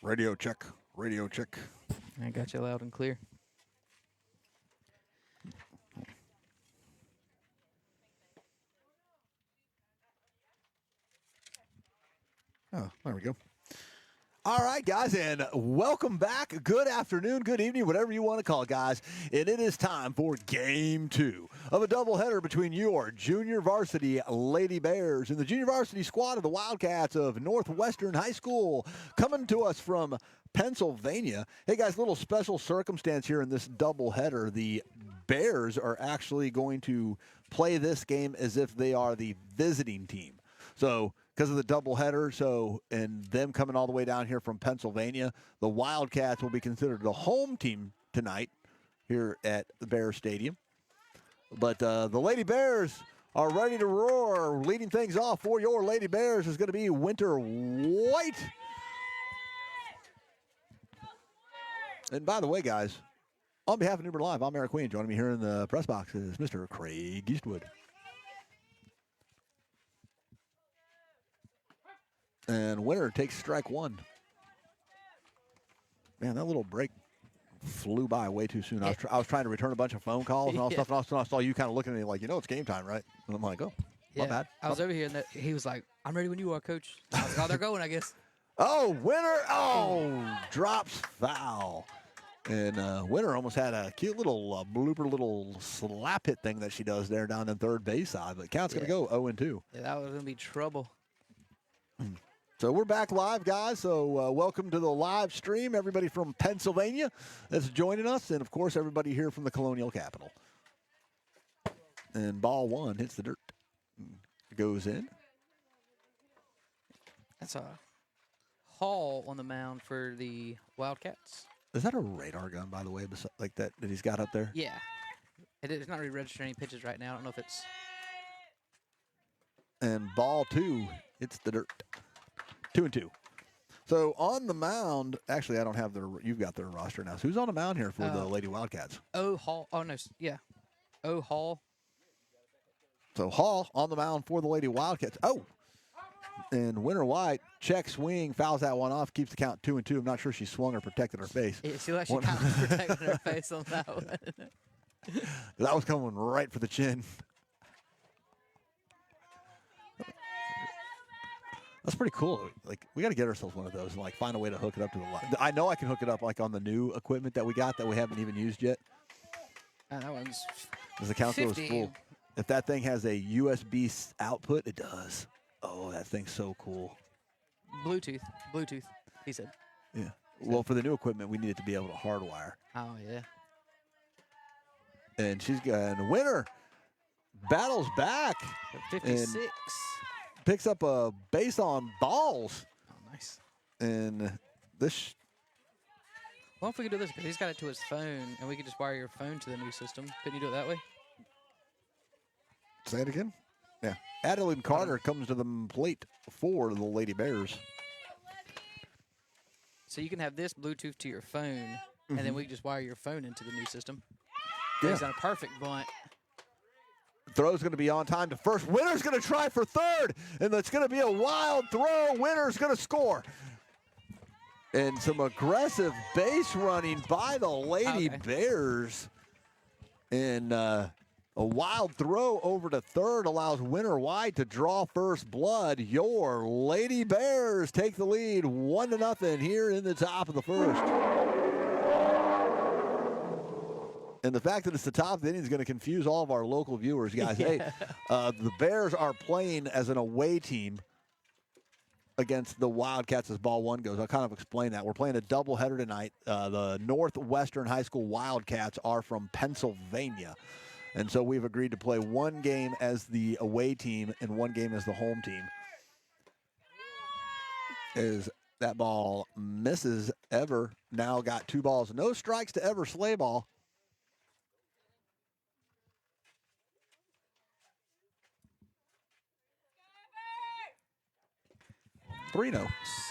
Radio check. Radio check. I got you loud and clear. Oh, there we go. All right, guys, and welcome back. Good afternoon, good evening, whatever you want to call it, guys. And it is time for Game 2 of a doubleheader between your junior varsity Lady Bears and the junior varsity squad of the Wildcats of Northwestern High School, coming to us from Pennsylvania. Hey, guys, little special circumstance here in this doubleheader. The Bears are actually going to play this game as if they are the visiting team. So, because of the doubleheader, and them coming all the way down here from Pennsylvania, the Wildcats will be considered the home team tonight here at the Bears Stadium. But the Lady Bears are ready to roar. Leading things off for your Lady Bears is going to be Winter White. And by the way, guys, on behalf of Newbern Live, I'm Eric Queen. Joining me here in the press box is Mr. Craig Eastwood. And Winter takes strike one. Man, that little break flew by way too soon. I was trying to return a bunch of phone calls and all stuff, and all of a sudden I saw you kind of looking at me like, it's game time, right? And I'm like, oh, my bad. I was over here, and he was like, I'm ready when you are, Coach. I was like, oh, they're going, I guess. Oh, Winter, drops foul. And Winter almost had a cute little blooper little slap hit thing that she does there down in third base side, but count's going to go 0-2. Yeah, that was going to be trouble. So we're back live, guys. So welcome to the live stream, everybody from Pennsylvania that's joining us, and, of course, everybody here from the Colonial Capital. And ball one hits the dirt. Goes in. That's a Hall on the mound for the Wildcats. Is that a radar gun, by the way, like that he's got up there? Yeah. It's not really registering any pitches right now. I don't know if it's... And ball two hits the dirt. 2-2. So on the mound, actually, I don't have you've got their roster now. So who's on the mound here for the Lady Wildcats? Hall. Oh, no. Yeah. Hall. So Hall on the mound for the Lady Wildcats. Oh. And Winter White, check swing, fouls that one off, keeps the count 2-2. I'm not sure she swung or protected her face. Yeah, she actually kind of protected her face on that one. That was coming right for the chin. That's pretty cool. Like, we got to get ourselves one of those and find a way to hook it up to the light. I know I can hook it up on the new equipment that we got that we haven't even used yet. That one's because the console is full. If that thing has a USB output, it does. Oh, that thing's so cool. Bluetooth, he said. Yeah. Well, for the new equipment, we need it to be able to hardwire. Oh, yeah. And she's got the Winter battles back. 56. Picks up a base on balls. Oh, nice. And this. Well, if we could do this, because he's got it to his phone, and we could just wire your phone to the new system. Couldn't you do it that way? Say it again? Yeah. Adeline Carter comes to the plate for the Lady Bears. So you can have this Bluetooth to your phone, and then we can just wire your phone into the new system. Yeah. He's on a perfect bunt. Throw's going to be on time to first. Winter's going to try for third, and it's going to be a wild throw. Winter's going to score. And some aggressive base running by the Lady Bears. And a wild throw over to third allows Winter White to draw first blood. Your Lady Bears take the lead 1-0 here in the top of the first. And the fact that it's the top of the inning is going to confuse all of our local viewers, guys. Hey, the Bears are playing as an away team against the Wildcats as ball one goes. I'll kind of explain that. We're playing a doubleheader tonight. The Northwestern High School Wildcats are from Pennsylvania. And so we've agreed to play one game as the away team and one game as the home team. As that ball misses, Ever now got 2 balls. No strikes to Ever Slay ball. 3-0.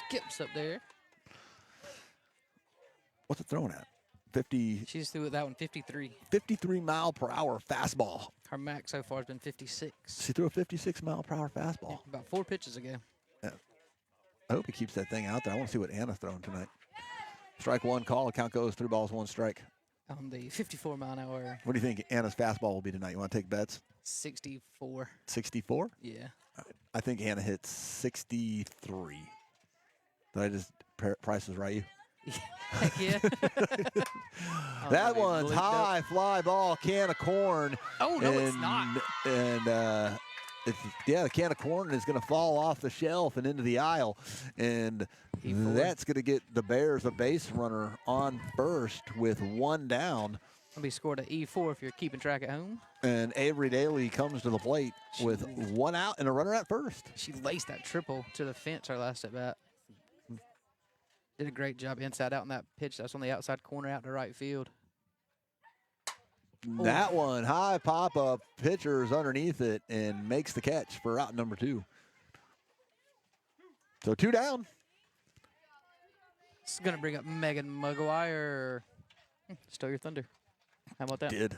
Skips up there. What's it throwing at? 50. She just threw that one 53. 53 mile per hour fastball. Her max so far has been 56. She threw a 56 mile per hour fastball. About 4 pitches ago. Yeah. I hope he keeps that thing out there. I want to see what Anna's throwing tonight. Strike one call. Count goes 3 balls, 1 strike. On the 54-mile-an-hour. What do you think Anna's fastball will be tonight? You want to take bets? 64. 64? Yeah. I think Anna hits 63. Did I just prices right you? Heck yeah. That one's high, fly ball, can of corn. Oh, no, it's not. And the can of corn is going to fall off the shelf and into the aisle. And that's going to get the Bears a base runner on first with 1 down. I'll be scored at E4 if you're keeping track at home. And Avery Daly comes to the plate with 1 out and a runner at first. She laced that triple to the fence our last at bat. Did a great job inside out on that pitch. That's on the outside corner out to right field. That one, high pop-up, pitcher is underneath it and makes the catch for out number 2. So 2 down. This is going to bring up Megan McGuire. Stole your thunder. How about that? Did.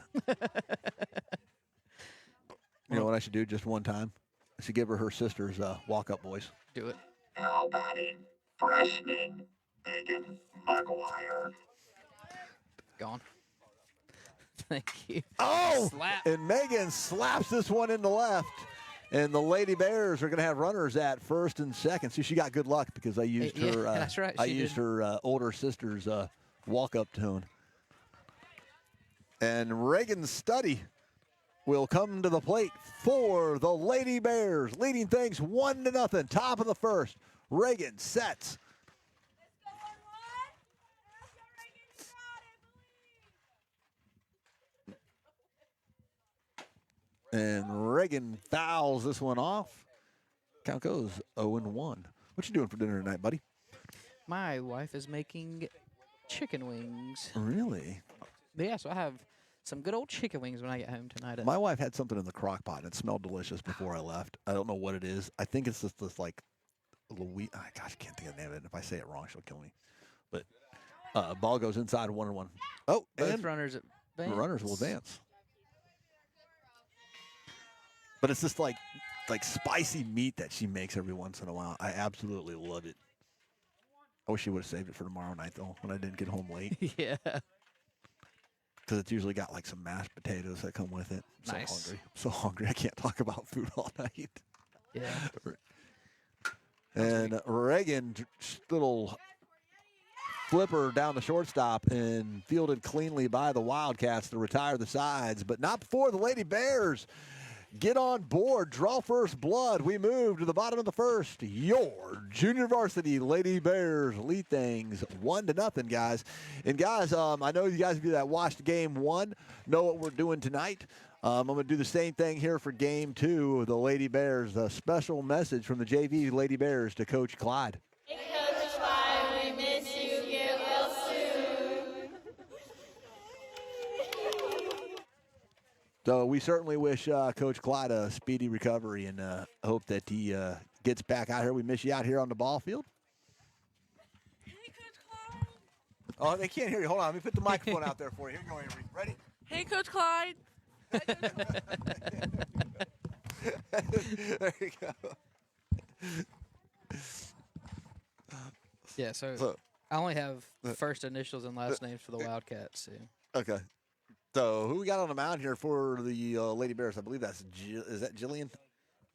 You know what I should do just one time? I should give her sister's walk-up voice. Do it. Now batting, freshman Megan McGuire. Gone. Thank you. Oh! Slap. And Megan slaps this one into left. And the Lady Bears are going to have runners at first and second. See, she got good luck because I used her. That's right. I used her older sister's walk-up tone. And Reagan Studdy will come to the plate for the Lady Bears, leading things 1-0. Top of the first. Reagan sets. And Reagan fouls this one off. Count goes 0-1. What you doing for dinner tonight, buddy? My wife is making chicken wings. Really? But yeah, so I have some good old chicken wings when I get home tonight. My wife had something in the crock pot, and it smelled delicious before I left. I don't know what it is. I think it's just this, like, Louis. Oh, gosh, I can't think of the name of it. If I say it wrong, she'll kill me. But ball goes inside 1-1. Oh, Both and runners advance. runners will advance. But it's just like spicy meat that she makes every once in a while. I absolutely love it. I wish she would have saved it for tomorrow night, though, when I didn't get home late. Yeah. Because it's usually got, like, some mashed potatoes that come with it. I'm Nice. so hungry. I'm so hungry. I can't talk about food all night. Yeah. And Reagan, little flipper down the shortstop and fielded cleanly by the Wildcats to retire the sides, but not before the Lady Bears get on board, draw first blood. We move to the bottom of the first. Your junior varsity Lady Bears lead things 1-0, guys. And guys, I know you guys of you that watched game 1 know what we're doing tonight. I'm going to do the same thing here for game 2. The Lady Bears, a special message from the JV Lady Bears to Coach Clyde. Hey, Coach Clyde, we miss you. Get well soon. So we certainly wish Coach Clyde a speedy recovery and hope that he gets back out here. We miss you out here on the ball field. Hey, Coach Clyde. Oh, they can't hear you. Hold on. Let me put the microphone out there for you. Here you go, Avery. Ready? Hey, Coach Clyde. There you go. Yeah, so I only have first initials and last names for the Wildcats. So. Okay. So who we got on the mound here for the Lady Bears? I believe that's is that Jillian?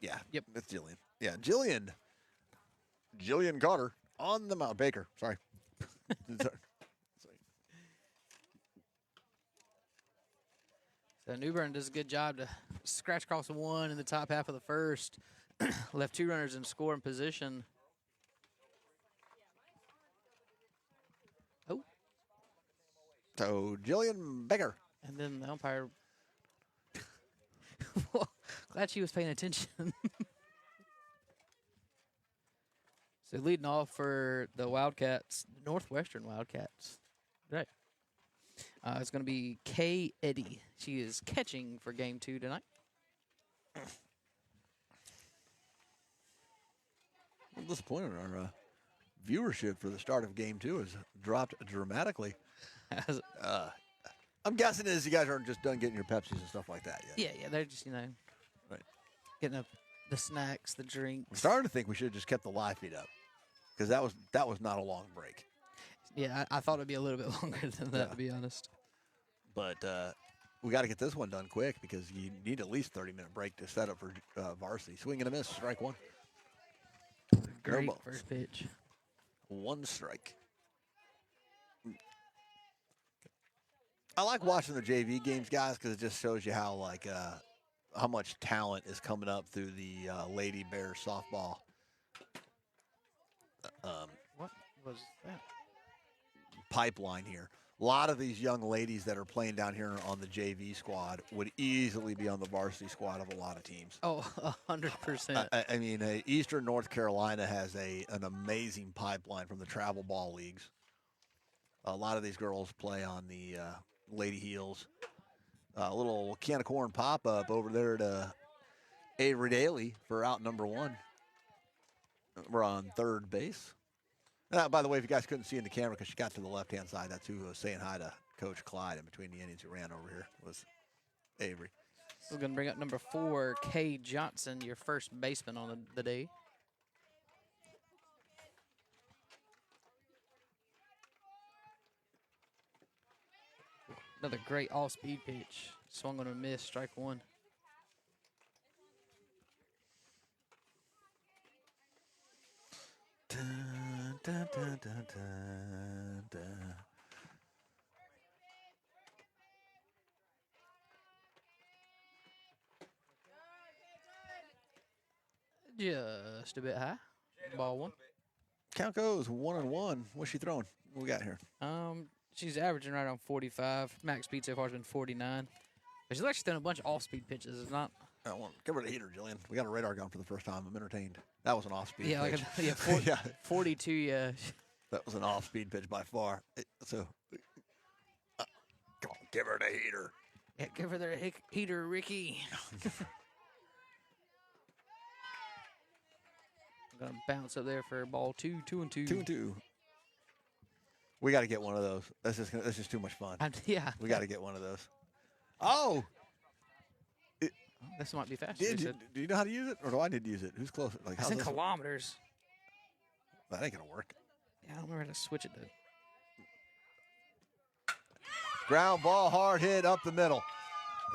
Yeah. Yep. It's Jillian. Yeah, Jillian. Jillian Carter on the mound. Baker. Sorry. Sorry. So New Bern does a good job to scratch across the 1 in the top half of the first. Left 2 runners in scoring position. Oh. So Jillian Baker. And then the umpire. Well, glad she was paying attention. So leading off for the Wildcats, Northwestern Wildcats. Right. It's going to be Kay Eddy. She is catching for game 2 tonight. I'm disappointed. Our viewership for the start of game 2 has dropped dramatically. I'm guessing is you guys aren't just done getting your Pepsis and stuff like that yet. Yeah, they're just, Right. getting up the snacks, the drinks. I'm starting to think we should have just kept the live feed up because that was not a long break. Yeah, I thought it'd be a little bit longer than that, Yeah. to be honest. But we got to get this one done quick because you need at least 30-minute break to set up for varsity. Swing and a miss, strike one. Great balls. first pitch. One strike. I like watching the JV games, guys, because it just shows you how how much talent is coming up through the Lady Bears softball What was that? pipeline here. A lot of these young ladies that are playing down here on the JV squad would easily be on the varsity squad of a lot of teams. Oh, 100%. I mean, Eastern North Carolina has an amazing pipeline from the travel ball leagues. A lot of these girls play on the Lady Heels. A little can of corn pop-up over there to Avery Daly for out number one. We're on third base. By the way, if you guys couldn't see in the camera because she got to the left-hand side, that's who was saying hi to Coach Clyde in between the innings who ran over here was Avery. We're going to bring up number 4, Kay Johnson, your first baseman on the day. Another great all-speed pitch. Swung on a miss, strike one. Dun, dun, dun, dun, dun, dun. Just a bit high. Ball one. Count goes 1-1. What's she throwing? What we got here? She's averaging right on 45. Max speed so far has been 49. But she's actually done a bunch of off-speed pitches. It's not. Give her the heater, Jillian. We got a radar gun for the first time. I'm entertained. That was an off-speed Yeah, pitch. yeah, 42. Yeah. That was an off-speed pitch by far. Come on, give her the heater. Yeah, give her the heater, Ricky. I'm gonna bounce up there for ball 2, 2-2. 2-2. We got to get one of those. That's just too much fun. Yeah. We got to get one of those. Oh, This might be faster. do you know how to use it, or do I need to use it? Who's closer? Like, It's how's in this? kilometers. That ain't gonna work. Yeah, I don't remember how to switch it to. Ground ball, hard hit up the middle.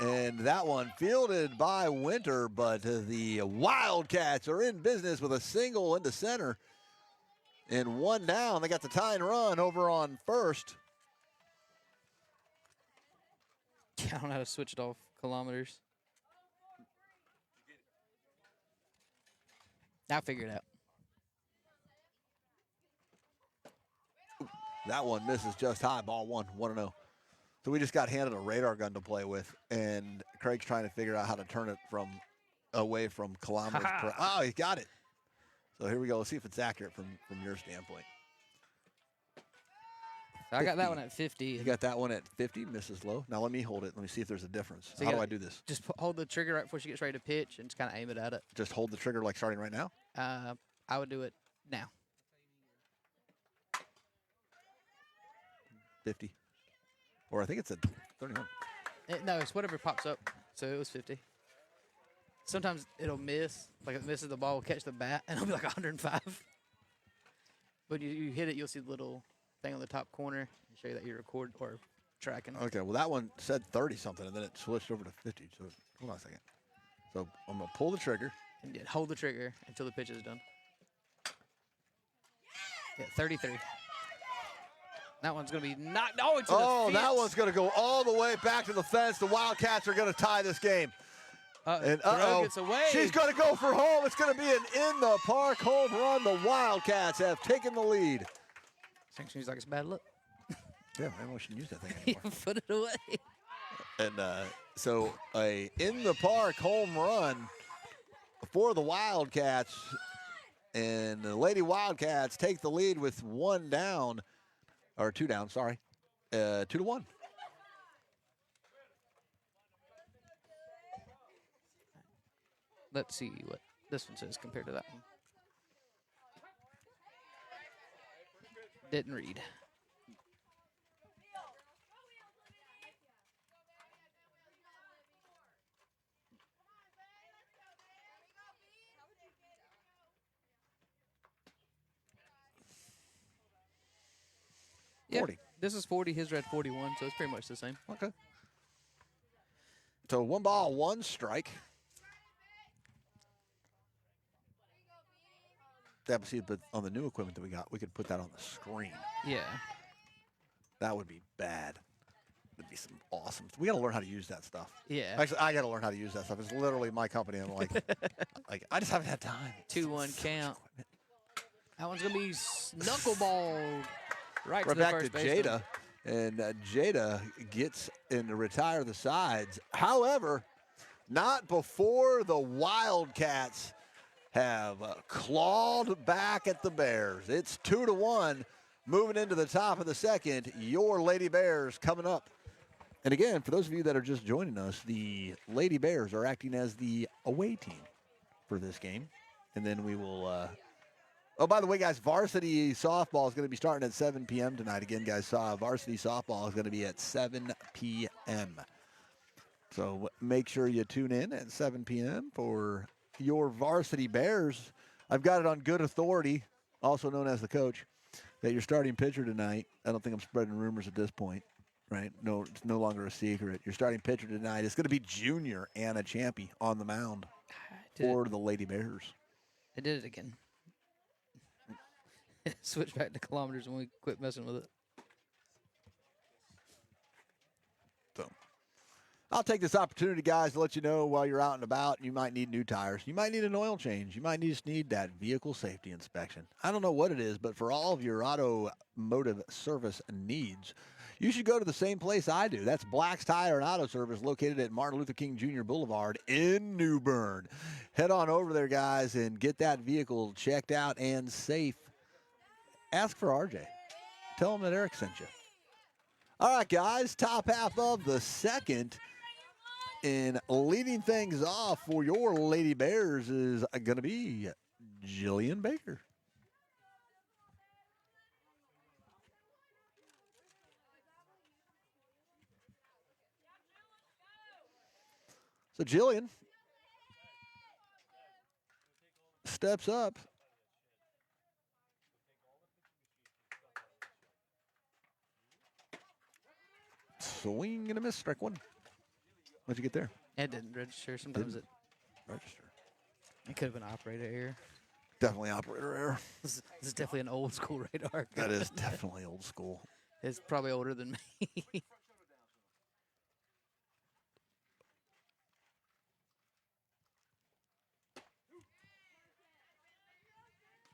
And that one fielded by Winter, but the Wildcats are in business with a single into center. And one down. They got the tying run over on first. Yeah, I don't know how to switch it off kilometers. I'll figure it out. That one misses just high. Ball one, 1-0. So we just got handed a radar gun to play with, and Craig's trying to figure out how to turn it away from kilometers per. Oh, he got it. So here we go. Let's see if it's accurate from your standpoint. I got that one at 50. You got that one at 50, misses low. Now let me hold it. Let me see if there's a difference. So How do I do this? Just hold the trigger right before she gets ready to pitch and just kind of aim it at it. Just hold the trigger like starting right now? I would do it now. 50. Or I think it's at 31. No, it's whatever pops up. So it was 50. Sometimes it'll miss. Like if it misses the ball, will catch the bat, and it'll be like 105. But you hit it, you'll see the little thing on the top corner and show you that you record or tracking. Okay, well, that one said 30-something, and then it switched over to 50. So hold on a second. So I'm going to pull the trigger. And yeah, hold the trigger until the pitch is done. Yeah, 33. That one's going to be knocked. Oh, it's That one's going to go all the way back to the fence. The Wildcats are going to tie this game. And Throw gets away. She's going to go for home. It's going to be an in-the-park home run. The Wildcats have taken the lead. Seems like it's bad luck. Yeah, maybe we shouldn't use that thing anymore. Put it away. And so a in-the-park home run for the Wildcats. And the Lady Wildcats take the lead with one down. Or two down, sorry. 2-1. Let's see what this one says compared to that one. Didn't read. Yeah, 40. this is 40. His read 41, so it's pretty much the same. Okay. So 1 ball, 1 strike. That see, but on the new equipment that we got, we could put that on the screen. Yeah. That would be bad. It'd be some awesome. We got to learn how to use that stuff. Yeah. Actually, I got to learn how to use that stuff. It's literally my company. I'm like, I just haven't had time. 2-1 count. That one's gonna be knuckleballed right to Right the back first to baseman. Jada, and Jada gets in to retire the sides. However, not before the Wildcats have clawed back at the Bears. It's 2-1, moving into the top of the second. Your Lady Bears coming up. And again, for those of you that are just joining us, the Lady Bears are acting as the away team for this game. And then we will oh, by the way, guys, varsity softball is going to be starting at 7 p.m. tonight. Again, guys, varsity softball is going to be at 7 p.m. So make sure you tune in at 7 p.m. for your varsity Bears. I've got it on good authority, also known as the coach, that your starting pitcher tonight, I don't think I'm spreading rumors at this point, right? No, it's no longer a secret. Your starting pitcher tonight is going to be junior Anna Champy on the mound for the Lady Bears. They did it again. Switch back to kilometers when we quit messing with it. So I'll take this opportunity, guys, to let you know while you're out and about, you might need new tires. You might need an oil change. You might just need that vehicle safety inspection. I don't know what it is, but for all of your automotive service needs, you should go to the same place I do. That's Black's Tire and Auto Service, located at Martin Luther King Jr. Boulevard in New Bern. Head on over there, guys, and get that vehicle checked out and safe. Ask for RJ. Tell him that Eric sent you. All right, guys, top half of the second. And leading things off for your Lady Bears is going to be Jillian Baker. So Jillian steps up. Swing and a miss, strike one. What'd you get there? It didn't register. Sometimes Didn't register. it could have been operator error. Definitely operator error. This is definitely an old school radar. That is definitely old school. It's probably older than me.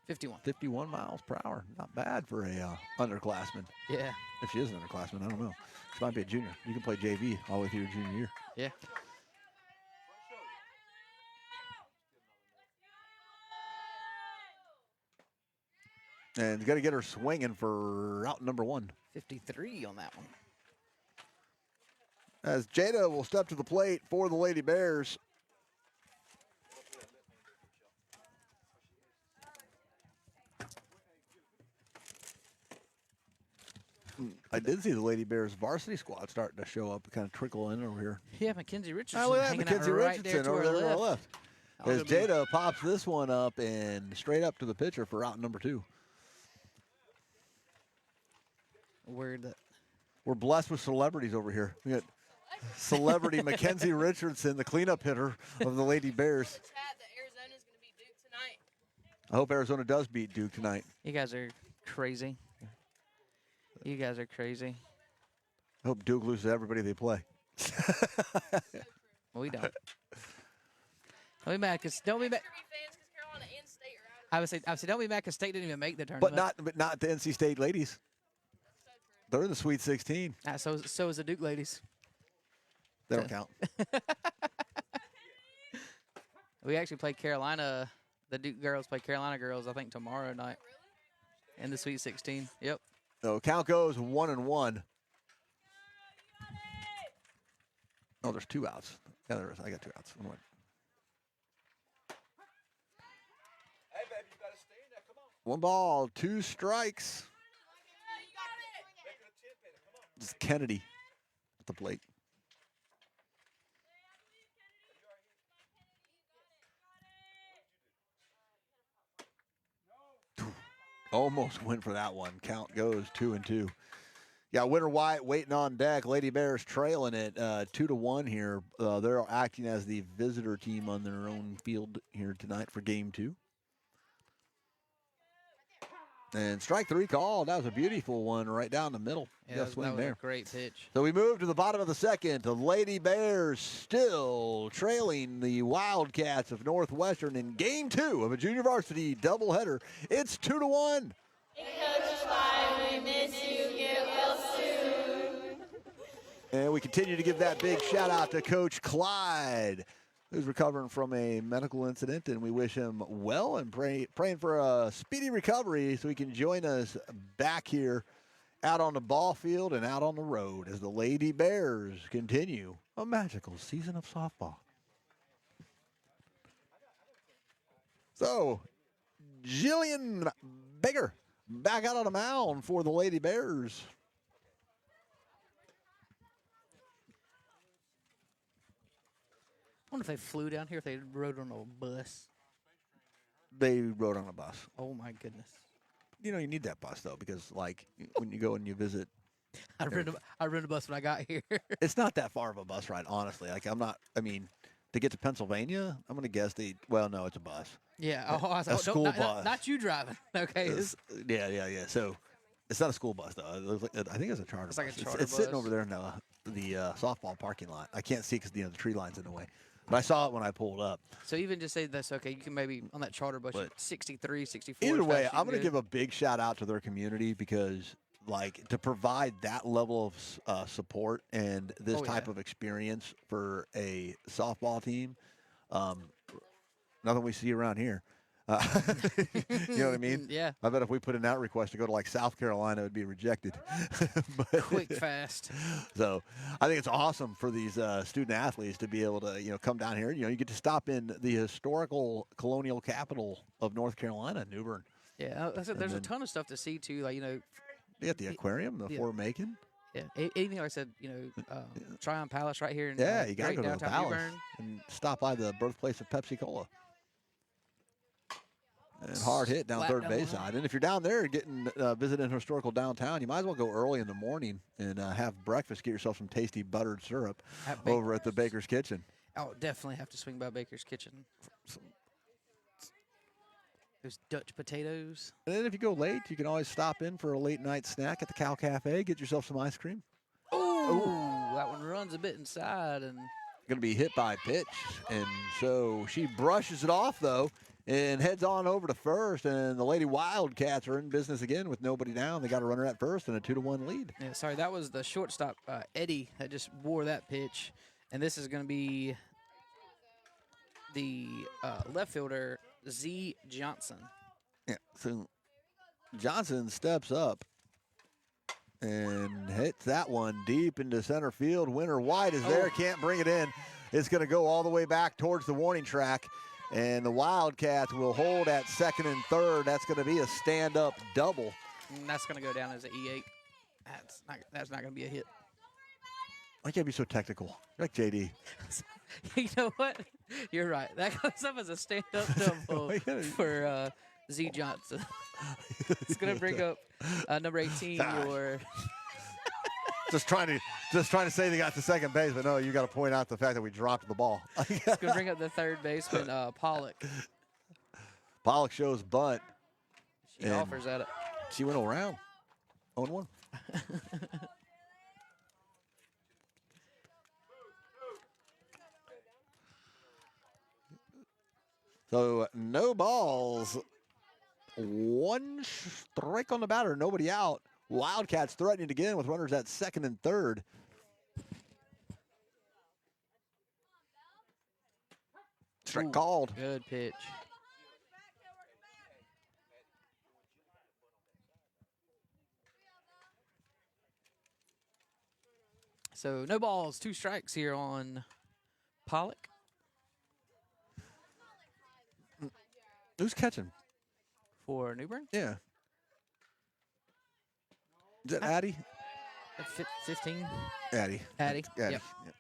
$51. 51 miles per hour. Not bad for a underclassman. Yeah. If she is an underclassman, I don't know. She might be a junior. You can play JV all the way through your junior year. Yeah. And you got to get her swinging for out number one. 53 on that one. As Jada will step to the plate for the Lady Bears. I did see the Lady Bears varsity squad starting to show up, kind of trickle in over here. Yeah, Mackenzie Richardson. Oh, look at that, hanging Mackenzie out right Richardson there over to there our to our left. left. Oh, As it'll be- Jada pops this one up and straight up to the pitcher for out number two. Word that. We're blessed with celebrities over here. We got celebrity Mackenzie Richardson, the cleanup hitter of the Lady Bears. Chat that Arizona's going to beat Duke tonight. I hope Arizona does beat Duke tonight. You guys are crazy. You guys are crazy. I hope Duke loses everybody they play. Well, we don't. Don't be mad, cause don't be mad. Derby fans, because Carolina and State are out of I would say don't be mad, cause State didn't even make the tournament. But not the NC State ladies. They're in the Sweet 16. So is the Duke ladies. They don't count. We actually play Carolina. The Duke girls play Carolina girls, I think, tomorrow night. In the Sweet 16. Yep. So count goes 1-1. Oh, there's 2 outs. Yeah, there is. I got 2 outs. One. Hey, baby, you got to stay in there. Come on. 1 ball, 2 strikes. This is Kennedy at the plate. Almost went for that one. Count goes 2-2. Got Winter White waiting on deck. Lady Bears trailing it 2-1 here. They're acting as the visitor team on their own field here tonight for game 2. And strike 3 called. That was a beautiful one right down the middle. Yeah, Got that swing was there. a great pitch. So we move to the bottom of the second. The Lady Bears still trailing the Wildcats of Northwestern in game 2 of a junior varsity doubleheader. It's 2-1. Coach Clyde, we miss you. Get well soon. And we continue to give that big shout out to Coach Clyde, who's recovering from a medical incident, and we wish him well and praying for a speedy recovery so he can join us back here out on the ball field and out on the road as the Lady Bears continue a magical season of softball. So, Jillian Baker back out on the mound for the Lady Bears. I wonder if they flew down here, if they rode on a bus. They rode on a bus. Oh, my goodness. You know, you need that bus, though, because, like, when you go and you visit, I rented a bus when I got here. it's not that far of a bus ride, honestly. Like, to get to Pennsylvania, I'm going to guess no, it's a bus. Yeah. Oh, I was like, school not, bus. Not you driving. Okay. Yeah. So, it's not a school bus, though. It looks like, I think it's a charter It's bus. like a charter it's sitting bus. over there in the softball parking lot. I can't see because, the tree line's in the way. But I saw it when I pulled up. So even just say that's okay. You can maybe, on that charter bus, But 63, 64. Either as way, fast as you I'm going to can give a big shout out to their community because, like, to provide that level of support and this Oh, type yeah. of experience for a softball team, nothing we see around here. You know what I mean? Yeah. I bet if we put in that request to go to, like, South Carolina, it would be rejected. But, Quick, fast. so I think it's awesome for these student athletes to be able to, come down here. You get to stop in the historical colonial capital of North Carolina, New Bern. Yeah. There's a then- ton of stuff to see, too. Like, You got the aquarium, the Yeah. Fort Macon. yeah. Anything like I said, Tryon Palace right here in Yeah, you got to great go to the downtown New palace Bern. and stop by the birthplace of Pepsi Cola. And hard hit down Flat third down base line. side. And if you're down there getting visiting historical downtown, you might as well go early in the morning and have breakfast. Get yourself some tasty buttered syrup At over at the Baker's Kitchen. I'll definitely have to swing by Baker's Kitchen. Those Dutch potatoes. And then if you go late, you can always stop in for a late night snack at the Cow Cafe. Get yourself some ice cream. Oh, that one runs a bit inside, and Going to be hit by a pitch. And so she brushes it off, though, and heads on over to first. And the Lady Wildcats are in business again with nobody down. They got a runner at first and a 2-1 lead. yeah, sorry, that was the shortstop Eddie that just wore that pitch, and this is going to be the left fielder Z Johnson. Yeah, so Johnson steps up and hits that one deep into center field. Winter White is there, can't bring it in. It's going to go all the way back towards the warning track, and the Wildcats will hold at second and third. That's going to be a stand-up double. And that's going to go down as an E8. That's not going to be a hit. I can't be so technical. You're like JD. You know what? You're right. That comes up as a stand-up double for Z Johnson. It's going to bring up number 18, your Just trying to say they got to second base, but no, you got to point out the fact that we dropped the ball. it's going to bring up the third baseman, Pollock. Pollock shows bunt. She And- offers at it. She went around. 0-1. So no balls. One strike on the batter, nobody out. Wildcats threatening again with runners at second and third. Strike Ooh, called. Good pitch. So no balls, 2 strikes here on Pollock. Who's catching? For New Bern. Yeah. Is that Addie? 15. Addie. Addie, Addie. yep. Yep.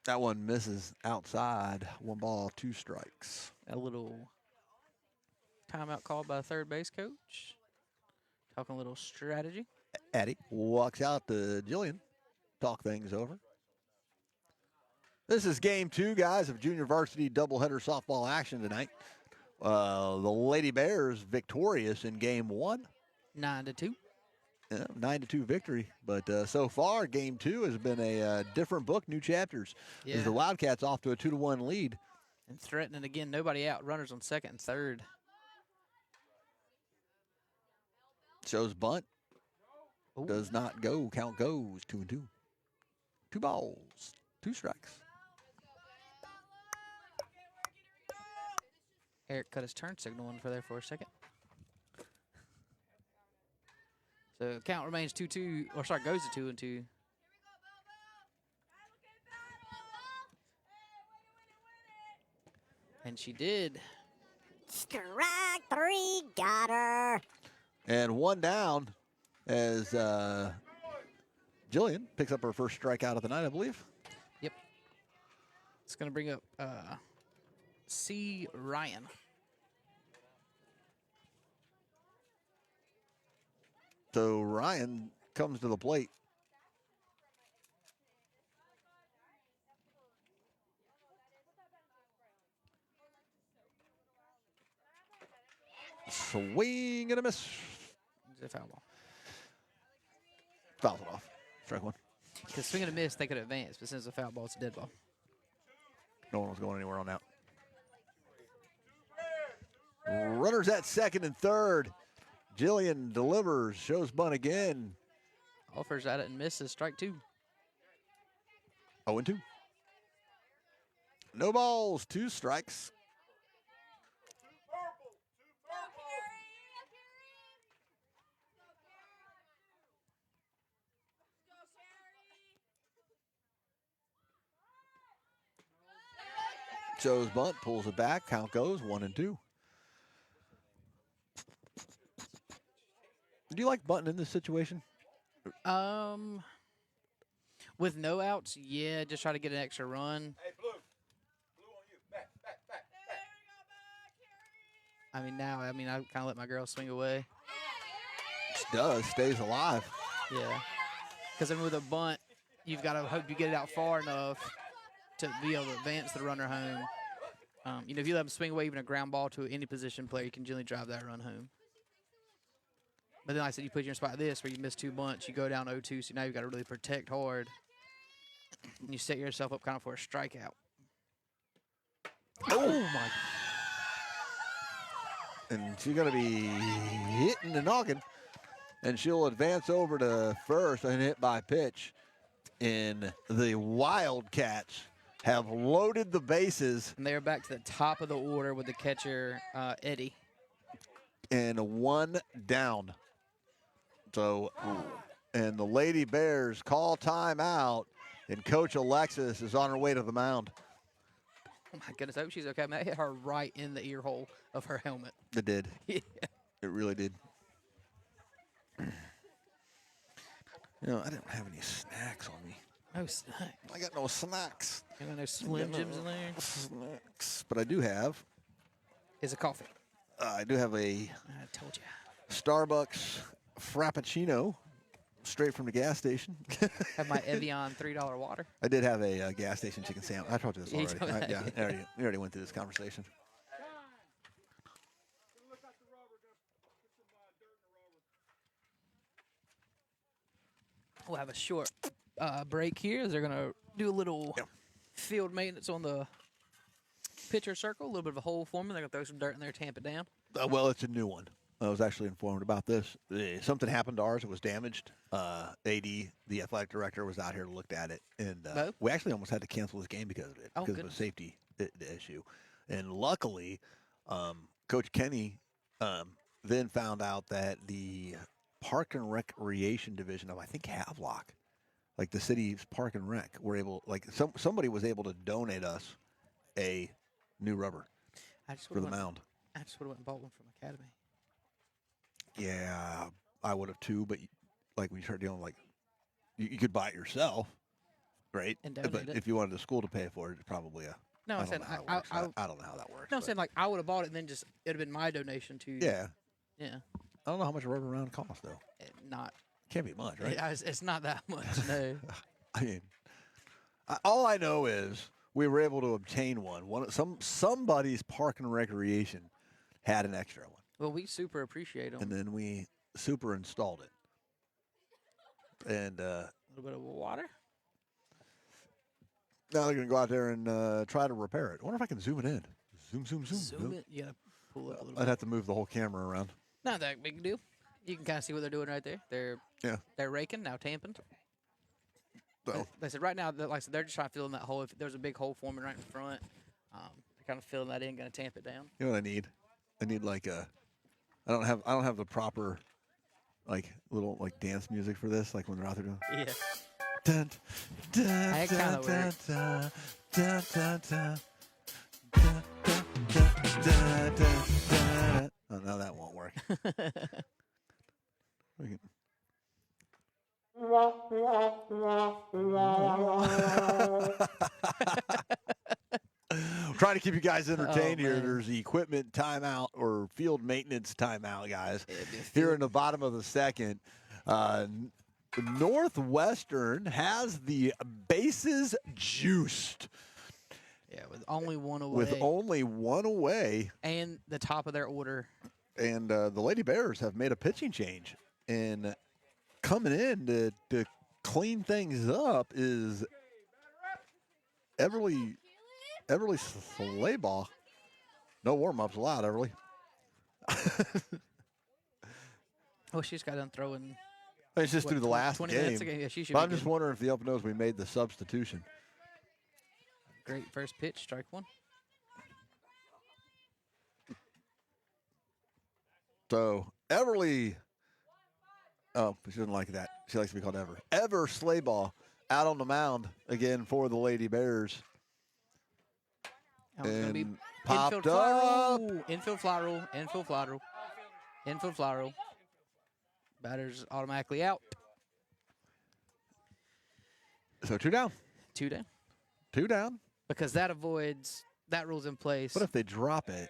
That one misses outside. 1 ball, 2 strikes. A little timeout called by the third base coach. Talking a little strategy. Addie walks out to Jillian. Talk things over. This is game 2, guys, of junior varsity doubleheader softball action tonight. The Lady Bears victorious in game 1. 9-2. 9-2 victory. But so far, game 2 has been a different book, new chapters. Yeah. As the Wildcats off to a 2-1 lead. And threatening again. Nobody out. Runners on second and third. Shows bunt. Ooh. Does not go. Count goes 2-2. 2 balls, 2 strikes. Eric cut his turn signal in for there for a second. So count remains 2-2, or sorry, goes to 2-2. And she did. Strike 3, got her. And 1 down as Jillian picks up her first strikeout of the night, I believe. Yep. It's going to bring up C. Ryan. So Ryan comes to the plate. Swing and a miss. It's a foul ball. Fouls it off. Strike 1. Because swing and a miss, they could advance, but since it's a foul ball, it's a dead ball. No one was going anywhere on that. Runners at second and third. Jillian delivers, shows bunt again. Offers at it and misses. Strike 2. 0-2. No balls, 2 strikes. Shows bunt, pulls it back. Count goes 1-2. Do you like bunting in this situation? With no outs, yeah, just try to get an extra run. Hey, Blue. Blue on you. Back. I kind of let my girl swing away. Does, stays alive. Yeah. Because then with a bunt, you've got to hope you get it out far enough to be able to advance the runner home. If you let them swing away even a ground ball to any position player, you can generally drive that run home. But then, like I said, you put you in a spot like this where you miss 2 bunts, you go down 0-2, so now you've got to really protect hard. And you set yourself up kind of for a strikeout. Oh, my. And she's going to be hitting the noggin. And she'll advance over to first and hit by pitch. And the Wildcats have loaded the bases. And they're back to the top of the order with the catcher, Eddie. And 1 down. So, and the Lady Bears call timeout. And Coach Alexis is on her way to the mound. Oh, my goodness. I hope she's okay. I mean, that hit her right in the ear hole of her helmet. It did. Yeah. It really did. I didn't have any snacks on me. No snack. I got no snacks. You got no Slim Jims in there? Snacks. But I do have. It's a coffee. I do have a I told you. Starbucks Frappuccino straight from the gas station. Have my Evian $3 water. I did have a gas station chicken sandwich. I told you this You already. told me that, We already went through this conversation. We'll have a short break here as they're going to do a little field maintenance on the pitcher circle, a little bit of a hole for them. They're going to throw some dirt in there, tamp it down. Well, it's a new one. I was actually informed about this. Something happened to ours. It was damaged. AD, the athletic director, was out here and looked at it. And we actually almost had to cancel this game because of it, because of a safety issue. And luckily, Coach Kenny then found out that the Park and Recreation Division of, I think, Havelock, like the city's Park and Rec, were able, somebody was able to donate us a new rubber for the mound. I just would have went and bought one from Academy. Yeah, I would have too, but when you start dealing you could buy it yourself, right? And but donate it. if you wanted the school to pay for it, it's probably a. No, I I don't said know how it I works. I don't know how that works. No, I'm but saying I would have bought it and then just it would have been my donation to. yeah, Yeah. I don't know how much a rubber round costs though. Not. Can't be much, right? It's not that much. No. I mean, all I know is we were able to obtain one. Somebody's park and recreation had an extra one, Well, we super appreciate them. and then we super installed it. And A little bit of water. now they're gonna go out there and try to repair it. I wonder if I can zoom it in. Zoom. Zoom Nope. it. You gotta pull up a little I'd bit. have to move the whole camera around. Not that big a deal. You can kind of see what they're doing right there. They're raking now, tamping. So They said right now, like I said, they're just trying to fill in that hole. If there's a big hole forming right in front, they're kind of filling that in, going to tamp it down. you know what I need? I need like a. I don't have the proper, like little like dance music for this. Like when they're out there doing. Yeah. Dun, dun, That kinda dun, works. dun, dun, dun, dun, dun, dun, dun, dun, dun, dun. Oh, no, that won't work. We can- Trying to keep you guys entertained here. man. There's the equipment timeout or field maintenance timeout, guys. Yeah, it'd be a Here field- in the bottom of the second, Northwestern has the bases juiced Yeah, with only one away. with only one away. And the top of their order. And the Lady Bears have made a pitching change. And coming in to clean things up is Everly Slaybaugh. No warm-ups allowed, Everly. Oh, she just got done throwing. It's just what, through the 20 last 20 game. minutes ago? Yeah, she should But be I'm just good. wondering if the up knows we made the substitution. Great first pitch, strike one. So Everly, she doesn't like that. She likes to be called Ever Slaybaugh out on the mound again for the Lady Bears. That one's gonna be And popped infield fly up. rule. Infield fly rule. Infield fly rule. Infield fly rule. Batter's automatically out. So 2 down. 2 down. 2 down. Because that avoids that rule's in place. But if they drop it,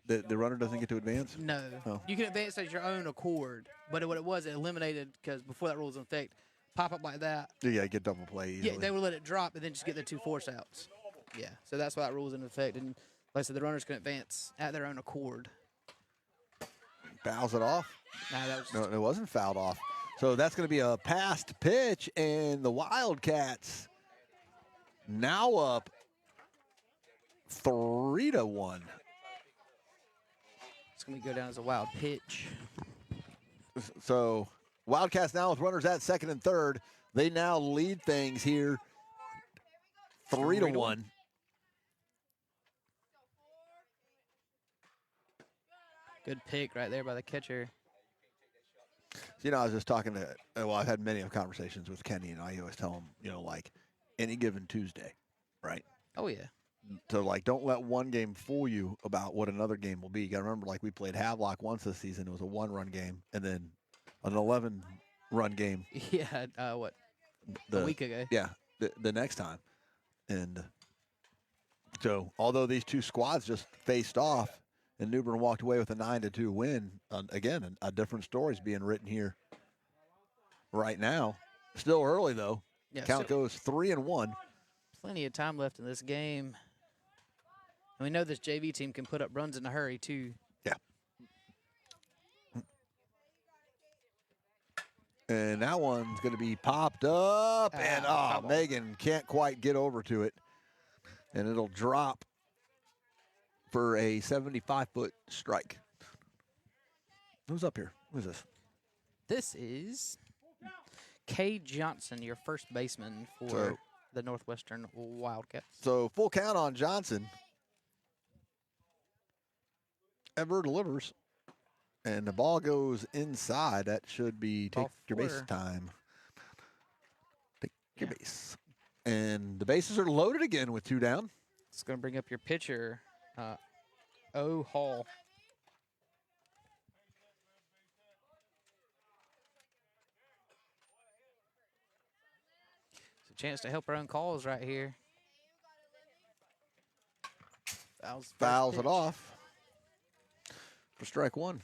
the runner doesn't get to advance? No. Oh. You can advance at your own accord. But what it was, it eliminated, because before that rule was in effect, pop up like that. Yeah, get double play easily. Yeah, they would let it drop and then just get their 2 force outs. Yeah, so that's why that rule was in effect. And like I said, the runners can advance at their own accord. Fouls it off. Nah, that was No, it wasn't fouled off. So that's going to be a passed pitch, and the Wildcats now up 3-1. it's going to go down as a wild pitch. So Wildcats now with runners at second and third. They now lead things here 3-1. Good pick right there by the catcher. You know, I was just talking to, well, I've had many of conversations with Kenny, and I always tell him, you know, like any given Tuesday, right? Oh, yeah. So, like, don't let one game fool you about what another game will be. You got to remember, like, we played Havelock once this season. It was a 1-run game, and then an 11-run game Yeah, a week ago. Yeah, the next time. And so, although these two squads just faced off, and New Bern walked away with a 9-2 win, again, a different story is being written here right now. Still early, though. Yeah, Count so- goes 3-1. Plenty of time left in this game. And we know this JV team can put up runs in a hurry, too. Yeah. And that one's going to be popped up. And, foul ball. Megan can't quite get over to it. And it'll drop for a 75-foot strike. Who's up here? Who's this? This is Kay Johnson, your first baseman for So- the Northwestern Wildcats. So full count on Johnson. Ever delivers. And the ball goes inside. That should be take Ball your base 4. time. Take your Yeah. base. And the bases are loaded again with 2 down. It's going to bring up your pitcher, O. Hall. It's a chance to help our own cause right here. Fouls Fouls it off for strike 1.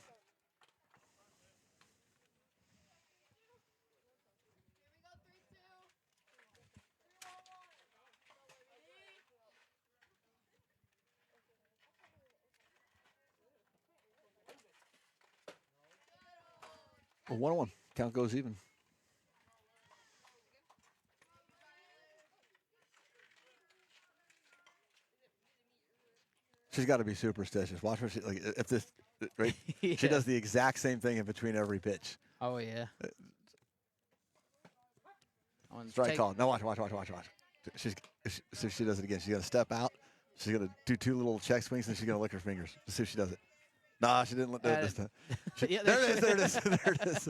1-1. Count goes even. She's got to be superstitious. Watch her. Like if this, right? Yeah. She does the exact same thing in between every pitch. Oh yeah. Strike call. Now watch. So she does it again. She's gonna step out. She's gonna do 2 little check swings, and she's gonna lick her fingers to see if she does it. Nah, she didn't do it this time. Yeah, There it is. There it is.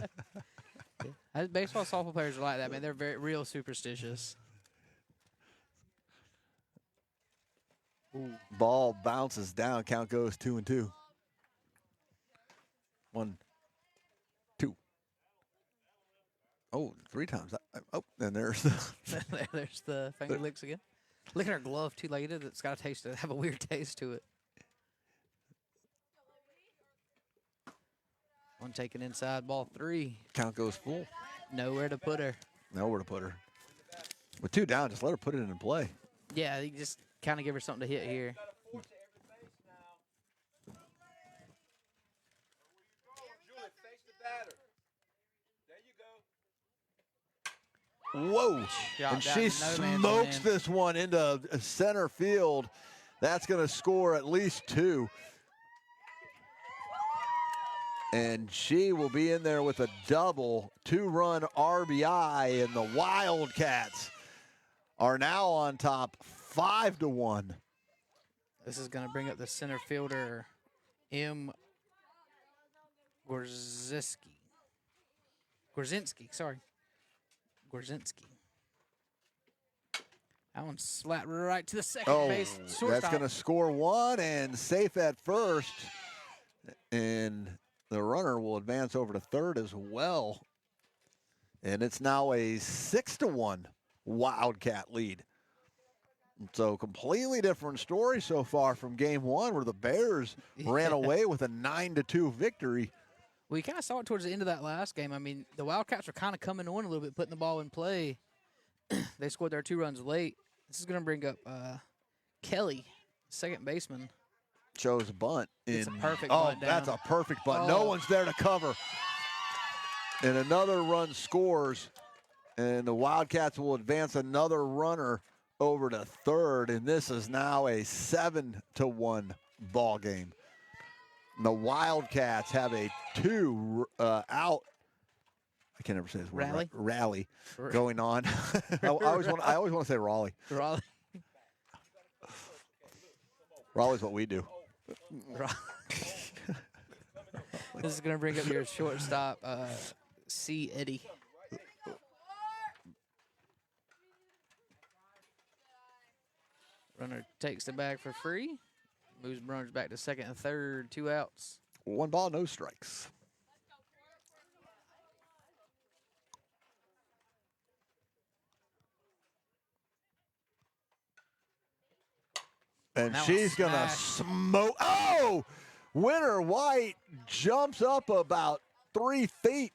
Baseball, softball players are like that, man. They're very real superstitious. Ooh. Ball bounces down. Count goes 2-2. 1, 2. Oh, 3 times. Oh, and there's the There's the finger licks again. Licking her glove too, like it's got a taste. Have a weird taste to it. One taken inside, ball 3. count goes full. Nowhere to put her. Nowhere to put her. With 2 down, just let her put it in play. Yeah, you just kind of give her something to hit here. Julie, face the batter. There you go. Whoa. Shot And down, she no man's smokes land. this one into center field. That's going to score at least 2. And she will be in there with a double, 2-run RBI, and the Wildcats are now on top 5-1. This is going to bring up the center fielder, M. Gorzinski. Gorzinski. That one slapped right to the second base. That's Shortstop. going to score 1 and safe at first. And the runner will advance over to third as well. And it's now a 6-1 Wildcat lead. So completely different story so far from game 1 where the Bears ran away with a 9-2 victory. We kind of saw it towards the end of that last game. I mean, the Wildcats were kind of coming on a little bit, putting the ball in play. They scored their 2 runs late. This is going to bring up Kelly, second baseman. Shows a bunt. It's a perfect Oh, bunt that's down. a perfect bunt. No Oh. one's there to cover. And another run scores. And the Wildcats will advance another runner over to third. And this is now a 7-1 ball game. The Wildcats have a 2 out. I can't ever say this word. Rally going on. I always want to say Raleigh. Raleigh. Raleigh's what we do. This is going to bring up your shortstop, C. Eddie. Runner takes the bag for free. Moves runners back to second and third. 2 outs. 1 ball, no strikes. And That she's one's going to smashed. smoke. Oh! Winter White jumps up about 3 feet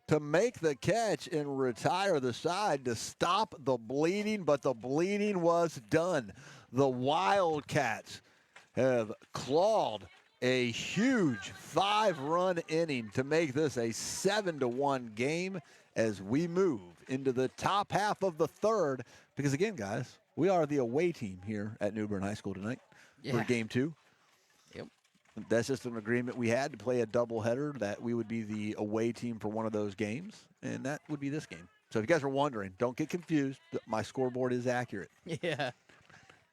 to make the catch and retire the side to stop the bleeding, but the bleeding was done. The Wildcats have clawed a huge 5-run inning to make this a 7-1 game as we move into the top half of the third. Because again, guys, we are the away team here at New Bern High School tonight for Yeah. game 2. Yep. That's just an agreement we had to play a doubleheader, that we would be the away team for one of those games, and that would be this game. So if you guys are wondering, don't get confused. My scoreboard is accurate. Yeah.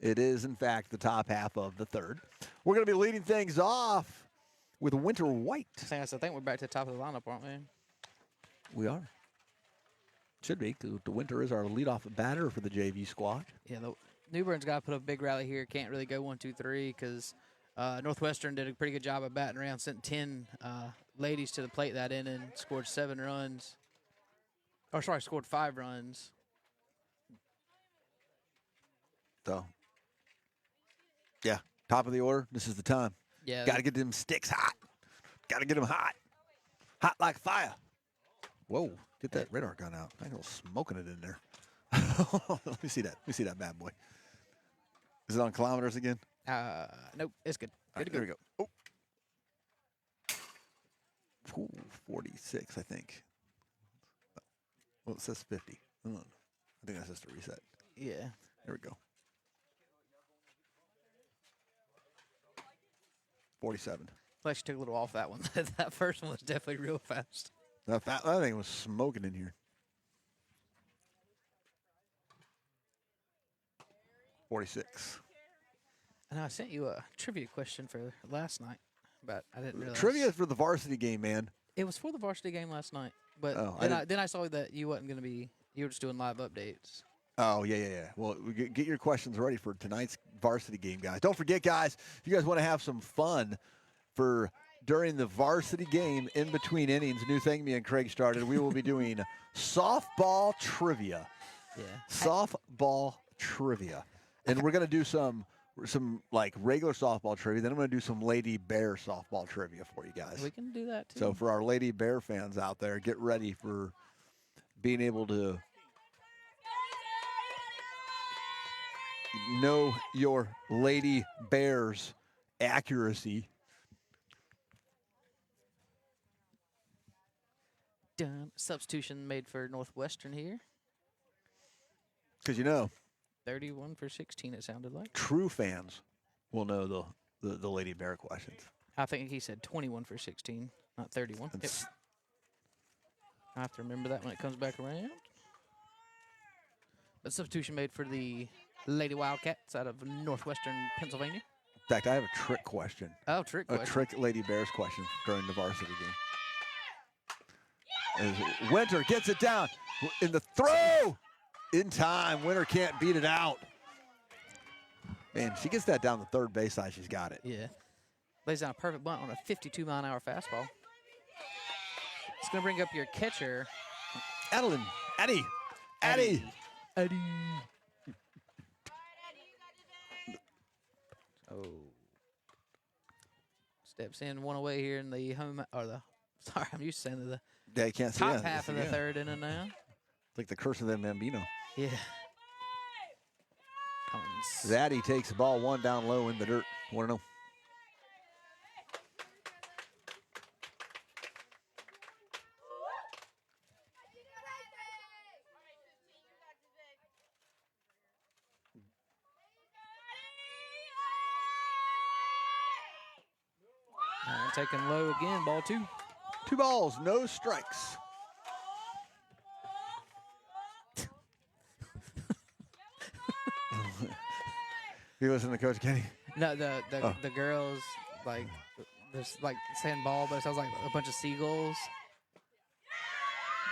It is, in fact, the top half of the third. We're going to be leading things off with Winter White. I think we're back to the top of the lineup, aren't we? We are. Should be. The Winter is our leadoff batter for the JV squad. Yeah, the New Bern's got to put up a big rally here. Can't really go 1, 2, 3 because Northwestern did a pretty good job of batting around. Sent 10 ladies to the plate that inning, scored 7 runs. Or sorry, scored 5 runs. So, yeah, top of the order. This is the time. Yeah, Got to get them sticks hot. Got to get them hot. Hot like fire. Whoa, get that radar gun out. I was smoking it in there. Let me see that. Let me see that bad boy. Is it on kilometers again? nope, it's good. All right, Good to there we go. go. Oh. Ooh, 46, I think. Well, it says 50. Hold on. I think that's just a reset. Yeah. There we go. 47. Well, she took a little off that one. That first one was definitely real fast. That thing was smoking in here. 46. And I sent you a trivia question for last night, but I didn't realize. Trivia for the varsity game, man. It was for the varsity game last night, but Oh, then I saw that you wasn't going to be. You were just doing live updates. Oh, yeah. Well, get your questions ready for tonight's varsity game, guys. Don't forget, guys, if you guys want to have some fun during the varsity game in between innings, new thing me and Craig started, we will be doing softball trivia. Yeah. Softball trivia. And we're going to do some like regular softball trivia. Then I'm going to do some Lady Bear softball trivia for you guys. We can do that too. So for our Lady Bear fans out there, get ready for being able to know your Lady Bear's accuracy. Done. Substitution made for Northwestern here. Because, you know, 31 for 16, it sounded like. true fans will know the Lady Bear questions. I think he said 21 for 16, not 31. Yep. I have to remember that when it comes back around. But substitution made for the Lady Wildcats out of Northwestern Pennsylvania. In fact, I have a trick question. Oh, trick A question. trick Lady Bears question during the varsity game. As Winter gets it down in the throw. In time. Winter can't beat it out. Man, she gets that down the third base side. She's got it. Yeah. Lays down a perfect bunt on a 52-mile-an-hour fastball. It's going to bring up your catcher. Adeline. Addie. Oh. Steps in one away here in the home, or the, sorry, I'm used to saying the Yeah, you can't see top that. half of the Yeah. third inning now. It's like the curse of the Bambino. Yeah. Zaddy takes the ball one down low in the dirt. 1-0. Taking low again, ball 2. 2 balls, no strikes. You listen to Coach Kenny? No, the girls, like, there's like saying ball, but it sounds like a bunch of seagulls.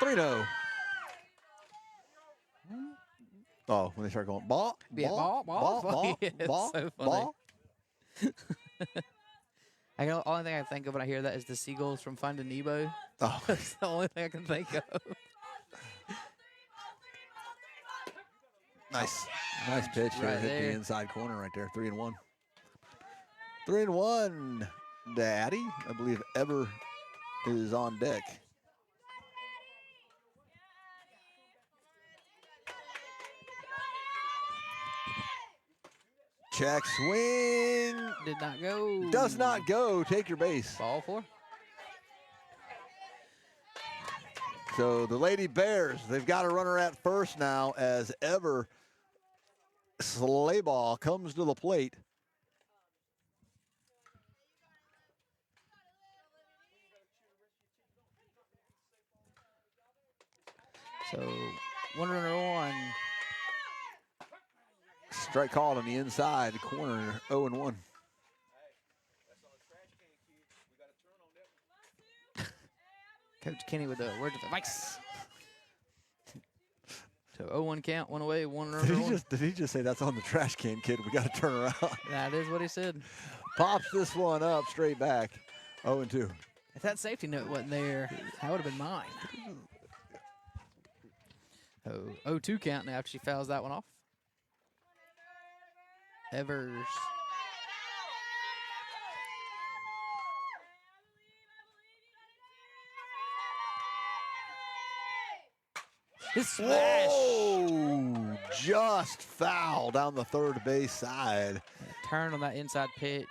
3-0. Oh, when they start going, ball, Yeah, ball, ball. Yeah, it's ball, so funny. ball. The only thing I think of when I hear that is the seagulls from Finding Nemo. Oh, That's the only thing I can think of. nice pitch here. Right Hit there. the inside corner right there. 3-1. 3-1. Daddy, I believe Ever is on deck. Check swing. Did not go. Does not go. Take your base. Ball 4. So the Lady Bears, they've got a runner at first now as Ever Slayball comes to the plate. So 1 runner on. Strike called on the inside corner, 0-1. Coach Kenny with the word of advice. So 0-1 count, 1 away, 1 runner on. Did he just say that's on the trash can, kid? We got to turn around. That is what he said. Pops this one up straight back, 0-2. If that safety note wasn't there, that would have been mine. Oh, 0-2 count now after she fouls that one off. Evers. His smash. Whoa! Just foul down the third base side. Turn on that inside pitch.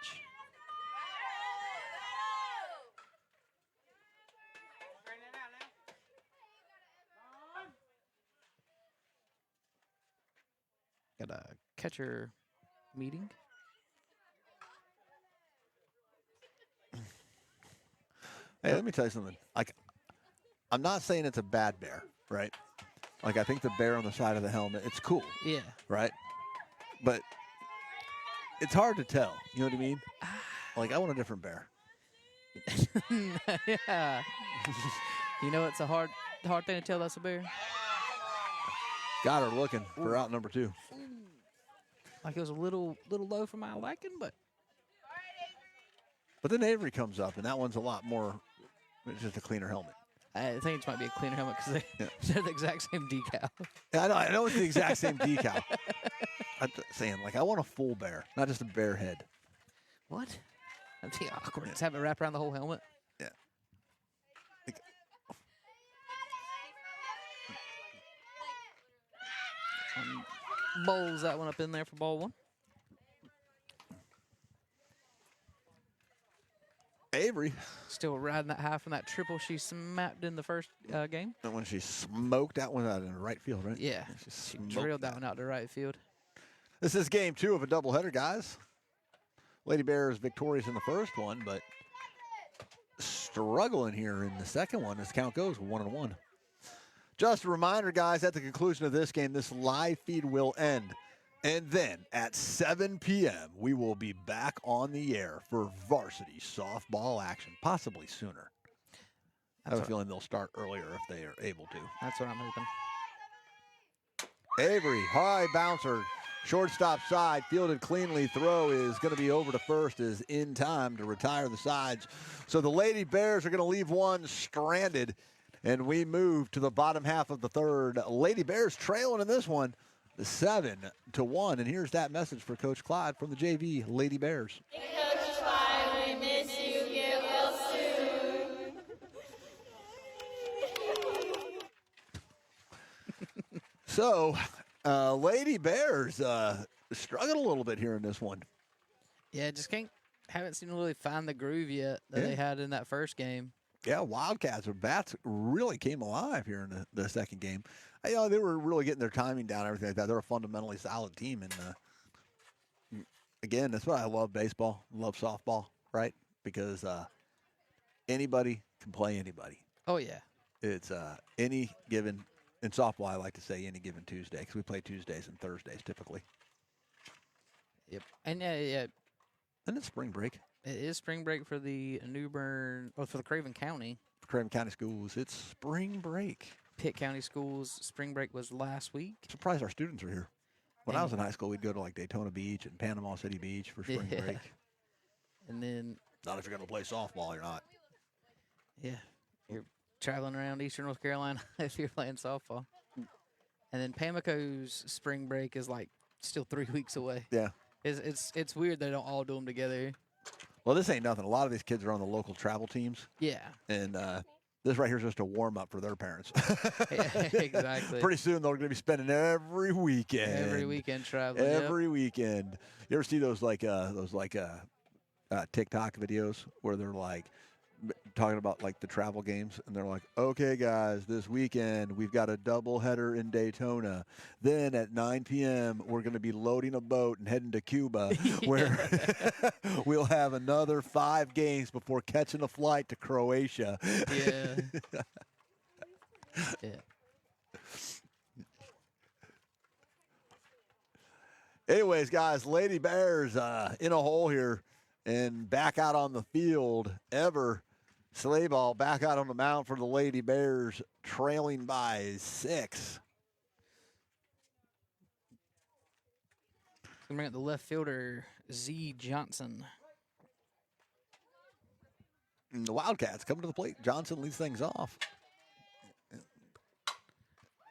Got a catcher meeting. Hey, let me tell you something. Like, I'm not saying it's a bad bear, right? Like, I think the bear on the side of the helmet, it's cool, Yeah. right? But it's hard to tell. You know what I mean? Like, I want a different bear. Yeah. You know, it's a hard thing to tell that's a bear. Got her looking for out number 2. Like it was a little low for my liking, but But then Avery comes up, and that one's a lot more. It's just a cleaner helmet. I think it might be a cleaner helmet because they're the exact same decal. Yeah, I know it's the exact same decal. I'm just saying, like, I want a full bear, not just a bear head. What? That'd be awkward. Just have it wrap around the whole helmet. Yeah. Like, Bowls that one up in there for ball 1. Avery, Still riding that high from that triple she smacked in the first game. and when she smoked that one out in the right field, right? Yeah, She she smoked drilled that one out to right field. This is game 2 of a doubleheader, guys. Lady Bears victorious in the first one, but struggling here in the second one as count goes 1-1. Just a reminder, guys, at the conclusion of this game, this live feed will end. And then at 7 p.m., we will be back on the air for varsity softball action, possibly sooner. I have a feeling they'll start earlier if they are able to. That's what I'm hoping. Avery, high bouncer, shortstop side, fielded cleanly. Throw is going to be over to first, is in time to retire the sides. So the Lady Bears are going to leave one stranded, and we move to the bottom half of the third. Lady Bears trailing in this one, 7-1. And here's that message for Coach Clyde from the JV Lady Bears. Coach Clyde, we miss you. Get well soon. So, Lady Bears struggled a little bit here in this one. Yeah, just haven't seemed to really find the groove yet that they had in that first game. Yeah, Wildcats or bats really came alive here in the second game. You know, they were really getting their timing down, everything like that. They're a fundamentally solid team, and again, that's why I love baseball, love softball, right? Because anybody can play anybody. Oh yeah, It's any given in softball. I like to say any given Tuesday because we play Tuesdays and Thursdays typically. yep. And yeah, And it's spring break. it is spring break for the New Bern, or for the Craven County. Craven County schools, it's spring break. Pitt County schools spring break was last week. Surprised our students are here. When I And- was in high school, we'd go to like Daytona Beach and Panama City Beach for spring Yeah. break. And then Not if you're going to play softball, you're not. yeah, you're traveling around Eastern North Carolina if you're playing softball. And then Pamlico's spring break is like still 3 weeks away. Yeah. It's weird they don't all do them together. Well, this ain't nothing. A lot of these kids are on the local travel teams, Yeah, and this right here is just a warm up for their parents. exactly. Pretty soon they're going to be spending every weekend. Every weekend traveling. yep. Every weekend. You ever see those TikTok videos where they're like talking about like the travel games, and they're like, okay, guys, this weekend we've got a double header in Daytona. Then at 9 p.m. we're going to be loading a boat and heading to Cuba, where we'll have another 5 games before catching a flight to Croatia. Yeah. Yeah. Anyways, guys, Lady Bears in a hole here and back out on the field. Slayball back out on the mound for the Lady Bears, trailing by 6. Gonna bring up the left fielder, Z Johnson. And the Wildcats coming to the plate. Johnson leads things off.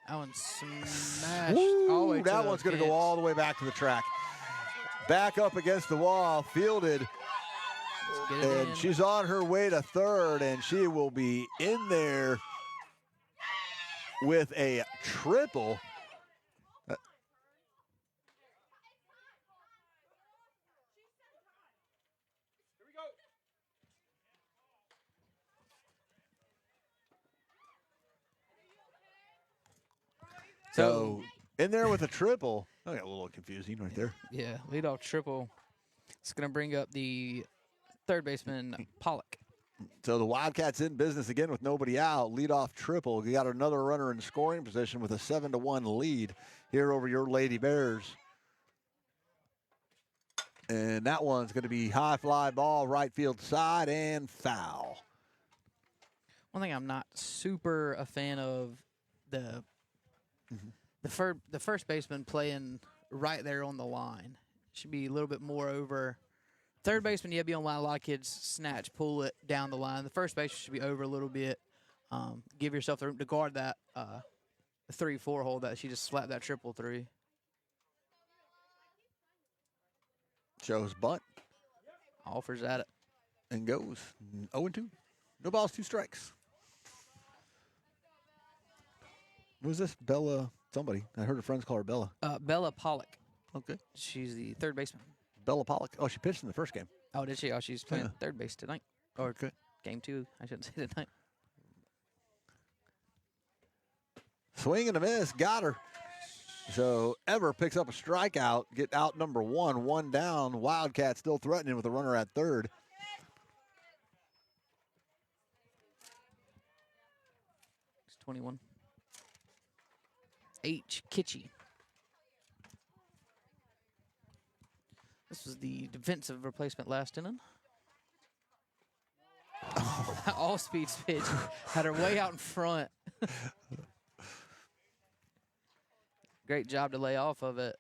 That one smashed Woo, all the way to that the one's going to go fence. all the way back to the track. Back up against the wall, fielded. Let's get it And in. she's on her way to third, and she will be in there with a triple. So in there with a triple. Oh, yeah, a little confusing right there. Yeah, leadoff triple. It's going to bring up the third baseman, Pollock. So the Wildcats in business again with nobody out. Leadoff triple. You got another runner in scoring position with a 7-1 lead here over your Lady Bears. And that one's going to be high fly ball, right field side, and foul. One thing I'm not super a fan of the first baseman playing right there on the line. Should be a little bit more over. Third baseman, you have to be on line. A lot of kids snatch, pull it down the line. The first baseman should be over a little bit. Give yourself the room to guard that 3-4 hole that she just slapped that triple through. Shows bunt Offers at it. and goes 0-2. No balls, 2 strikes. Who's this? Bella somebody. I heard her friends call her Bella. Bella Pollock. Okay. She's the third baseman. Bella Pollock. Oh, she pitched in the first game. Oh, did she? Oh, she's playing third base tonight. Or Okay. game 2, I shouldn't say tonight. Swing and a miss. Got her. So Ever picks up a strikeout. Get out number 1. 1 down. Wildcat still threatening with a runner at third. It's 21. H. Kitchie. This was the defensive replacement last inning. All speed pitch. Had her way out in front. Great job to lay off of it.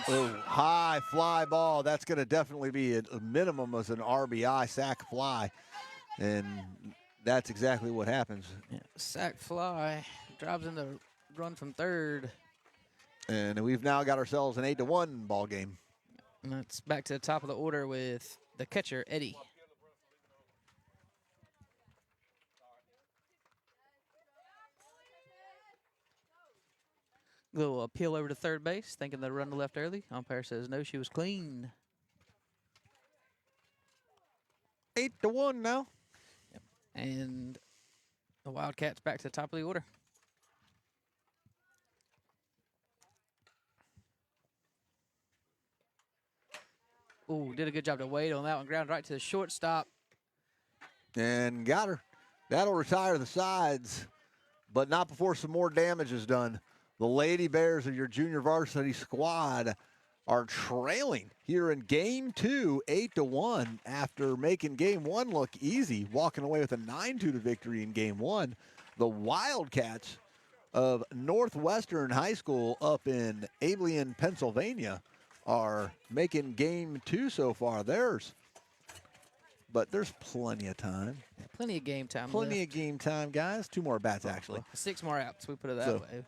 Oh, high fly ball. That's going to definitely be a minimum as an RBI sac fly. And that's exactly what happens. Yeah, sack fly. Drives in the run from third. And we've now got ourselves an 8-1 ball game. And that's back to the top of the order with the catcher, Eddie. Little appeal over to third base, thinking the run to left early. Umpire says no, she was clean. 8-1 now. And the Wildcats back to the top of the order. Ooh, did a good job to wait on that one. Ground right to the shortstop. And got her. That'll retire the sides, but not before some more damage is done. The Lady Bears of your junior varsity squad are trailing here in game 2, 8-1, after making game 1 look easy, walking away with a 9-2 victory in game 1. The Wildcats of Northwestern High School up in Abilene, Pennsylvania, are making game 2 so far theirs. But there's plenty of time. Yeah, plenty of game time Plenty left. of game time, guys. 2 more bats, actually. 6 more outs, we put it that So, way.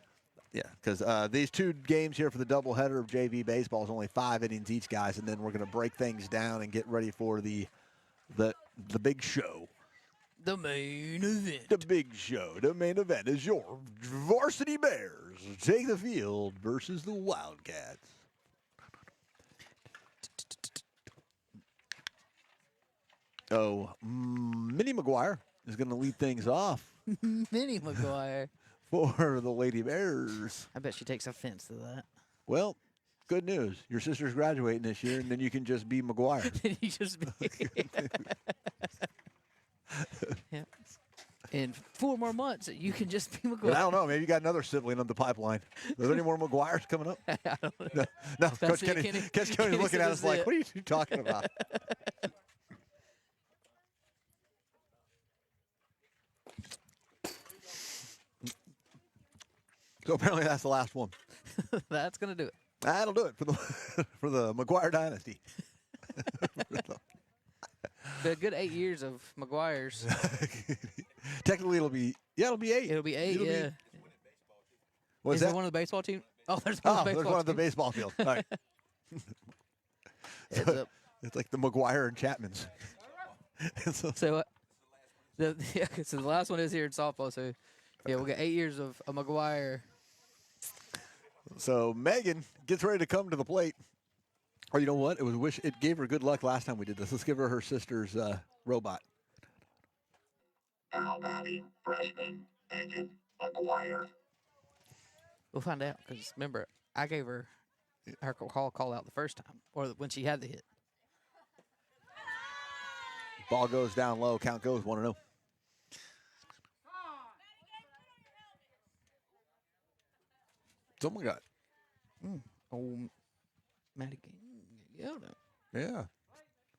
Yeah, because these 2 games here for the doubleheader of JV baseball is only 5 innings each, guys, and then we're going to break things down and get ready for the big show. The main event. The big show, the main event is your varsity Bears take the field versus the Wildcats. Oh, Minnie McGuire is going to lead things off Minnie McGuire. for the Lady Bears. I bet she takes offense to that. Well, good news. Your sister's graduating this year, and then you can just be McGuire. You just yeah. In 4 more months, you can just be But I McGuire. don't know. Maybe you got another sibling on the pipeline. Are there any more McGuires coming up? I don't know. No, That's Coach it, Kenny. Kenny. Coach Kenny's Kenny looking said at this us like, is what are you talking about? So apparently that's the last one. That's going to do it. That'll do it for the for the McGuire dynasty. Been a good 8 years of McGuire's. Technically, it'll be 8. It'll be 8, It'll be- yeah. What's Is that? there one of the baseball team? Oh, there's one Oh, of the there's baseball one on the team. baseball field. All right. Heads up. It's like the McGuire and Chapmans. So- So, so the last one is here in softball. So, yeah, we'll get 8 years of McGuire. So Megan gets ready to come to the plate. Or you know what? It gave her good luck last time we did this. Let's give her sister's robot. Now batting, freshman Megan McGuire. We'll find out because remember, I gave her call out the first time, or when she had the hit. Ball goes down low. Count goes 1-0. Someone got. Oh, Maddie. Yeah. Yeah.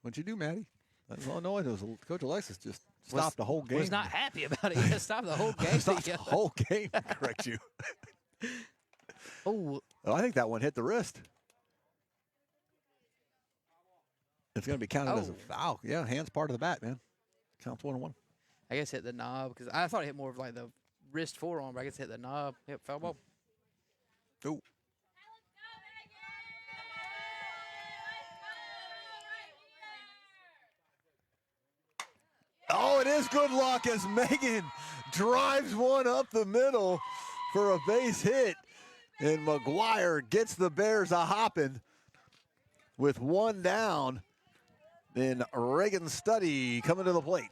What'd you do, Maddie? That's all I know. It was Coach Alexis just stopped the whole game. Was not happy about it. He just stopped the whole game. Stopped the whole game. Correct you. Oh, I think that one hit the wrist. It's going to be counted as a foul. Yeah, hand's part of the bat, man. Counts 1-1. I guess hit the knob because I thought it hit more of like the wrist forearm, but I guess hit the knob. Yep, foul ball. Ooh. Oh, it is good luck as Megan drives one up the middle for a base hit. And McGuire gets the Bears a hopping with one down. Then Reagan Studdy coming to the plate.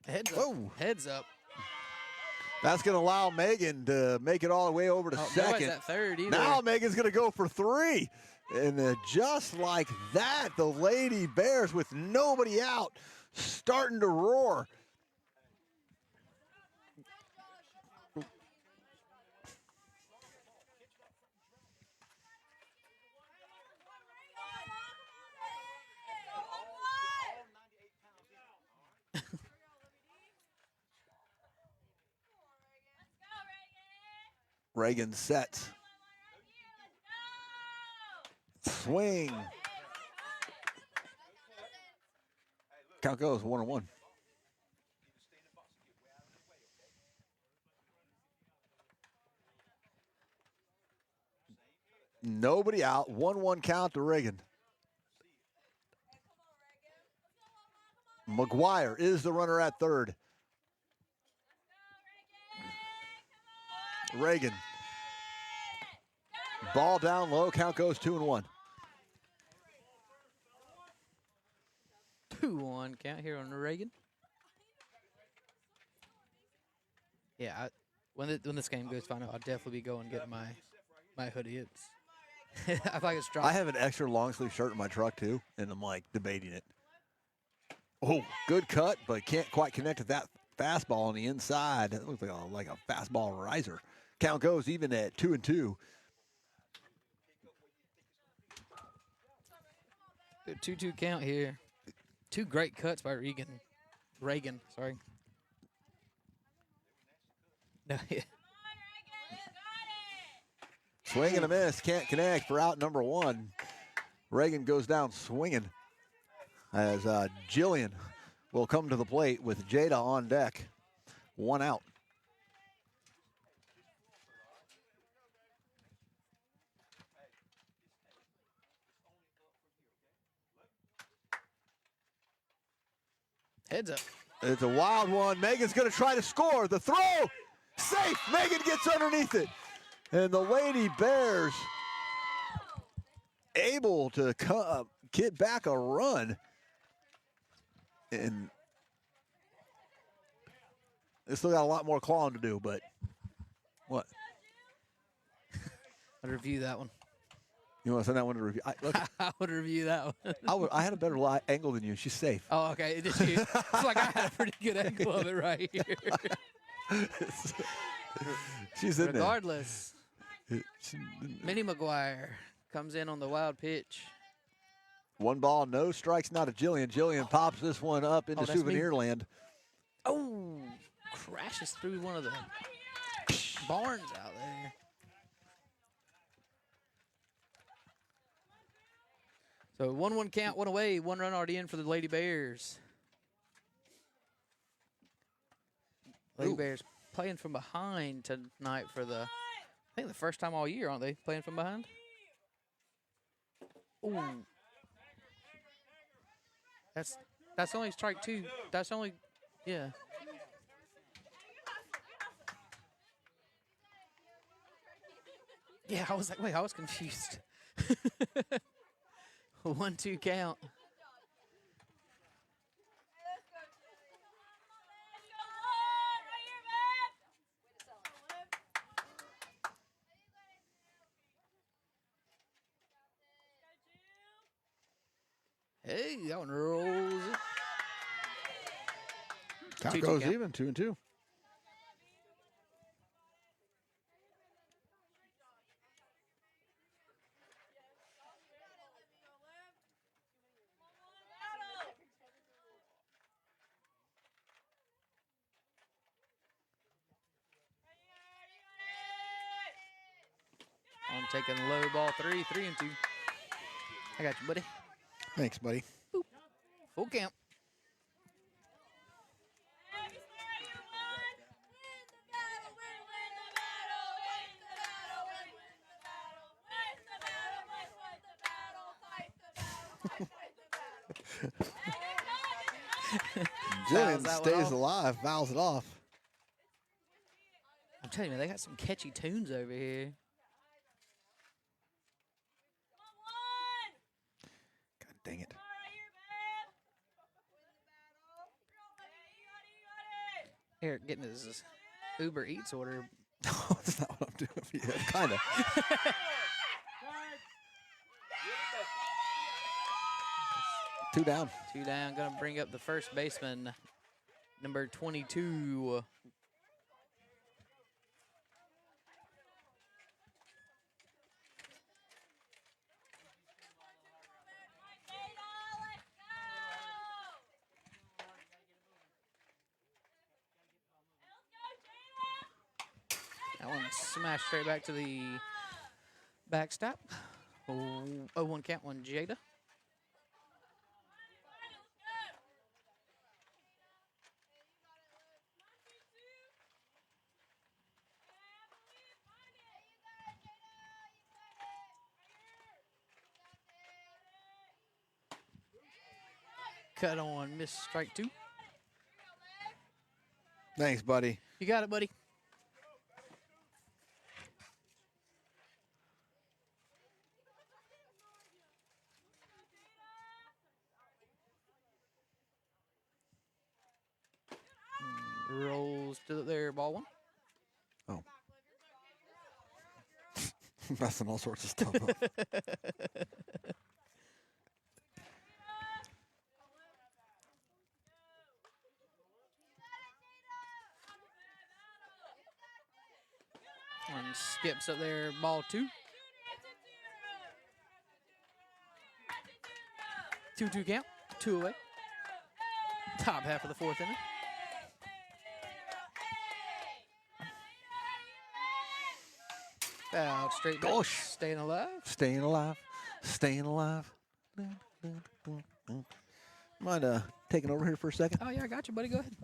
Heads up. Whoa. Heads up. That's going to allow Megan to make it all the way over to Nobody's second. at third either. Now Megan's going to go for three. And just like that, the Lady Bears with nobody out starting to roar. Reagan sets. Swing. Count goes 1-1. Nobody out. 1-1 count to Reagan. McGuire is the runner at third. Reagan. Ball down low. Count goes 2-1. 2-1 count here on Reagan. Yeah, when this game goes final, I'll definitely be going to get my hoodie. I feel like it's dropped. I have an extra long sleeve shirt in my truck too, and I'm like debating it. Oh, good cut, but can't quite connect to that fastball on the inside. It looks like a fastball riser. Count goes even at 2-2. 2-2 count here. Two great cuts by Reagan, sorry. No, yeah. Swing and a miss, can't connect for out number one. Reagan goes down swinging as Jillian will come to the plate with Jada on deck. One out. Heads up. It's a wild one. Megan's going to try to score. The throw, safe. Megan gets underneath it. And the Lady Bears able to get back a run. And they still got a lot more clawing to do, but what? I'd review that one. You want to send that one to review? I would review that one. I had a better angle than you. She's safe. Oh, okay. It's like I had a pretty good angle of it right here. She's in Regardless, there. Minnie McGuire comes in on the wild pitch. One ball, no strikes, not a Jillian. Jillian pops this one up into that's souvenir land. Oh, crashes through one of the barns out there. So 1-1 count, one away, one run already in for the Lady Bears. Lady Bears playing from behind tonight for I think the first time all year, aren't they? Playing from behind? Ooh. That's only strike 2. That's only, yeah. Yeah, I was like, wait, I was confused. 1-2 count. Hey, that one rolls. Count 2-2 goes count. even, 2-2. I'm taking low ball 3, 3-2. I got you, buddy. Thanks, buddy. Full count. Jillian that one stays off. alive, fouls it off. I'm telling you, man, they got some catchy tunes over here. God dang it. Eric getting his Uber Eats order. No, that's not what I'm doing. Yeah, kind of. Two down. 2 down. Going to bring up the first baseman, number 22. That one smashed straight back to the backstop. 0-1 count, 1 Jada. Cut on, miss strike 2. Thanks, buddy. You got it, buddy. Rolls to there, ball 1. Oh. Messing all sorts of stuff up. One skips up there, ball 2. 2-2 count, 2 away. Top half of the 4th inning. Out straight back, Gosh. staying alive. Staying alive. Staying alive. Mind taking over here for a second? Oh, yeah, I got you, buddy. Go ahead.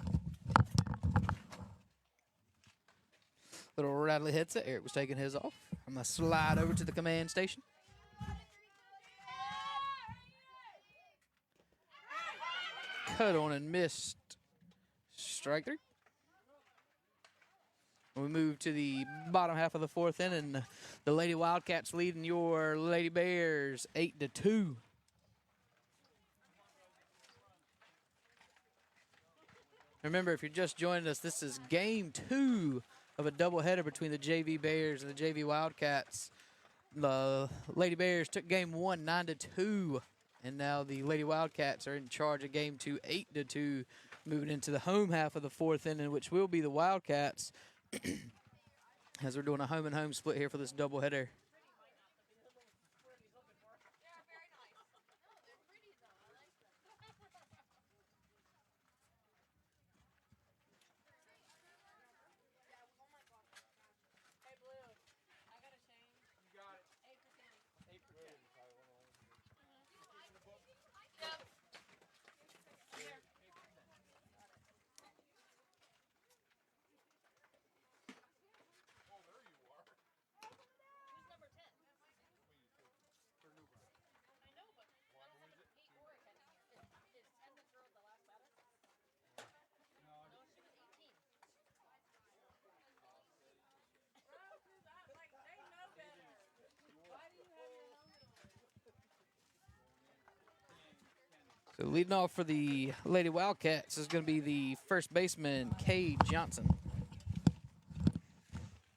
Little rattly headset. Eric was taking his off. I'm going to slide over to the command station. Cut on and missed. Strike 3. We move to the bottom half of the 4th inning. The Lady Wildcats leading your Lady Bears 8-2. Remember, if you're just joining us, this is game 2 of a doubleheader between the JV Bears and the JV Wildcats. The Lady Bears took game 1 9-2, and now the Lady Wildcats are in charge of game 2 8-2, moving into the home half of the 4th inning, which will be the Wildcats. As we're doing a home and home split here for this doubleheader. So leading off for the Lady Wildcats is going to be the first baseman, Cade Johnson.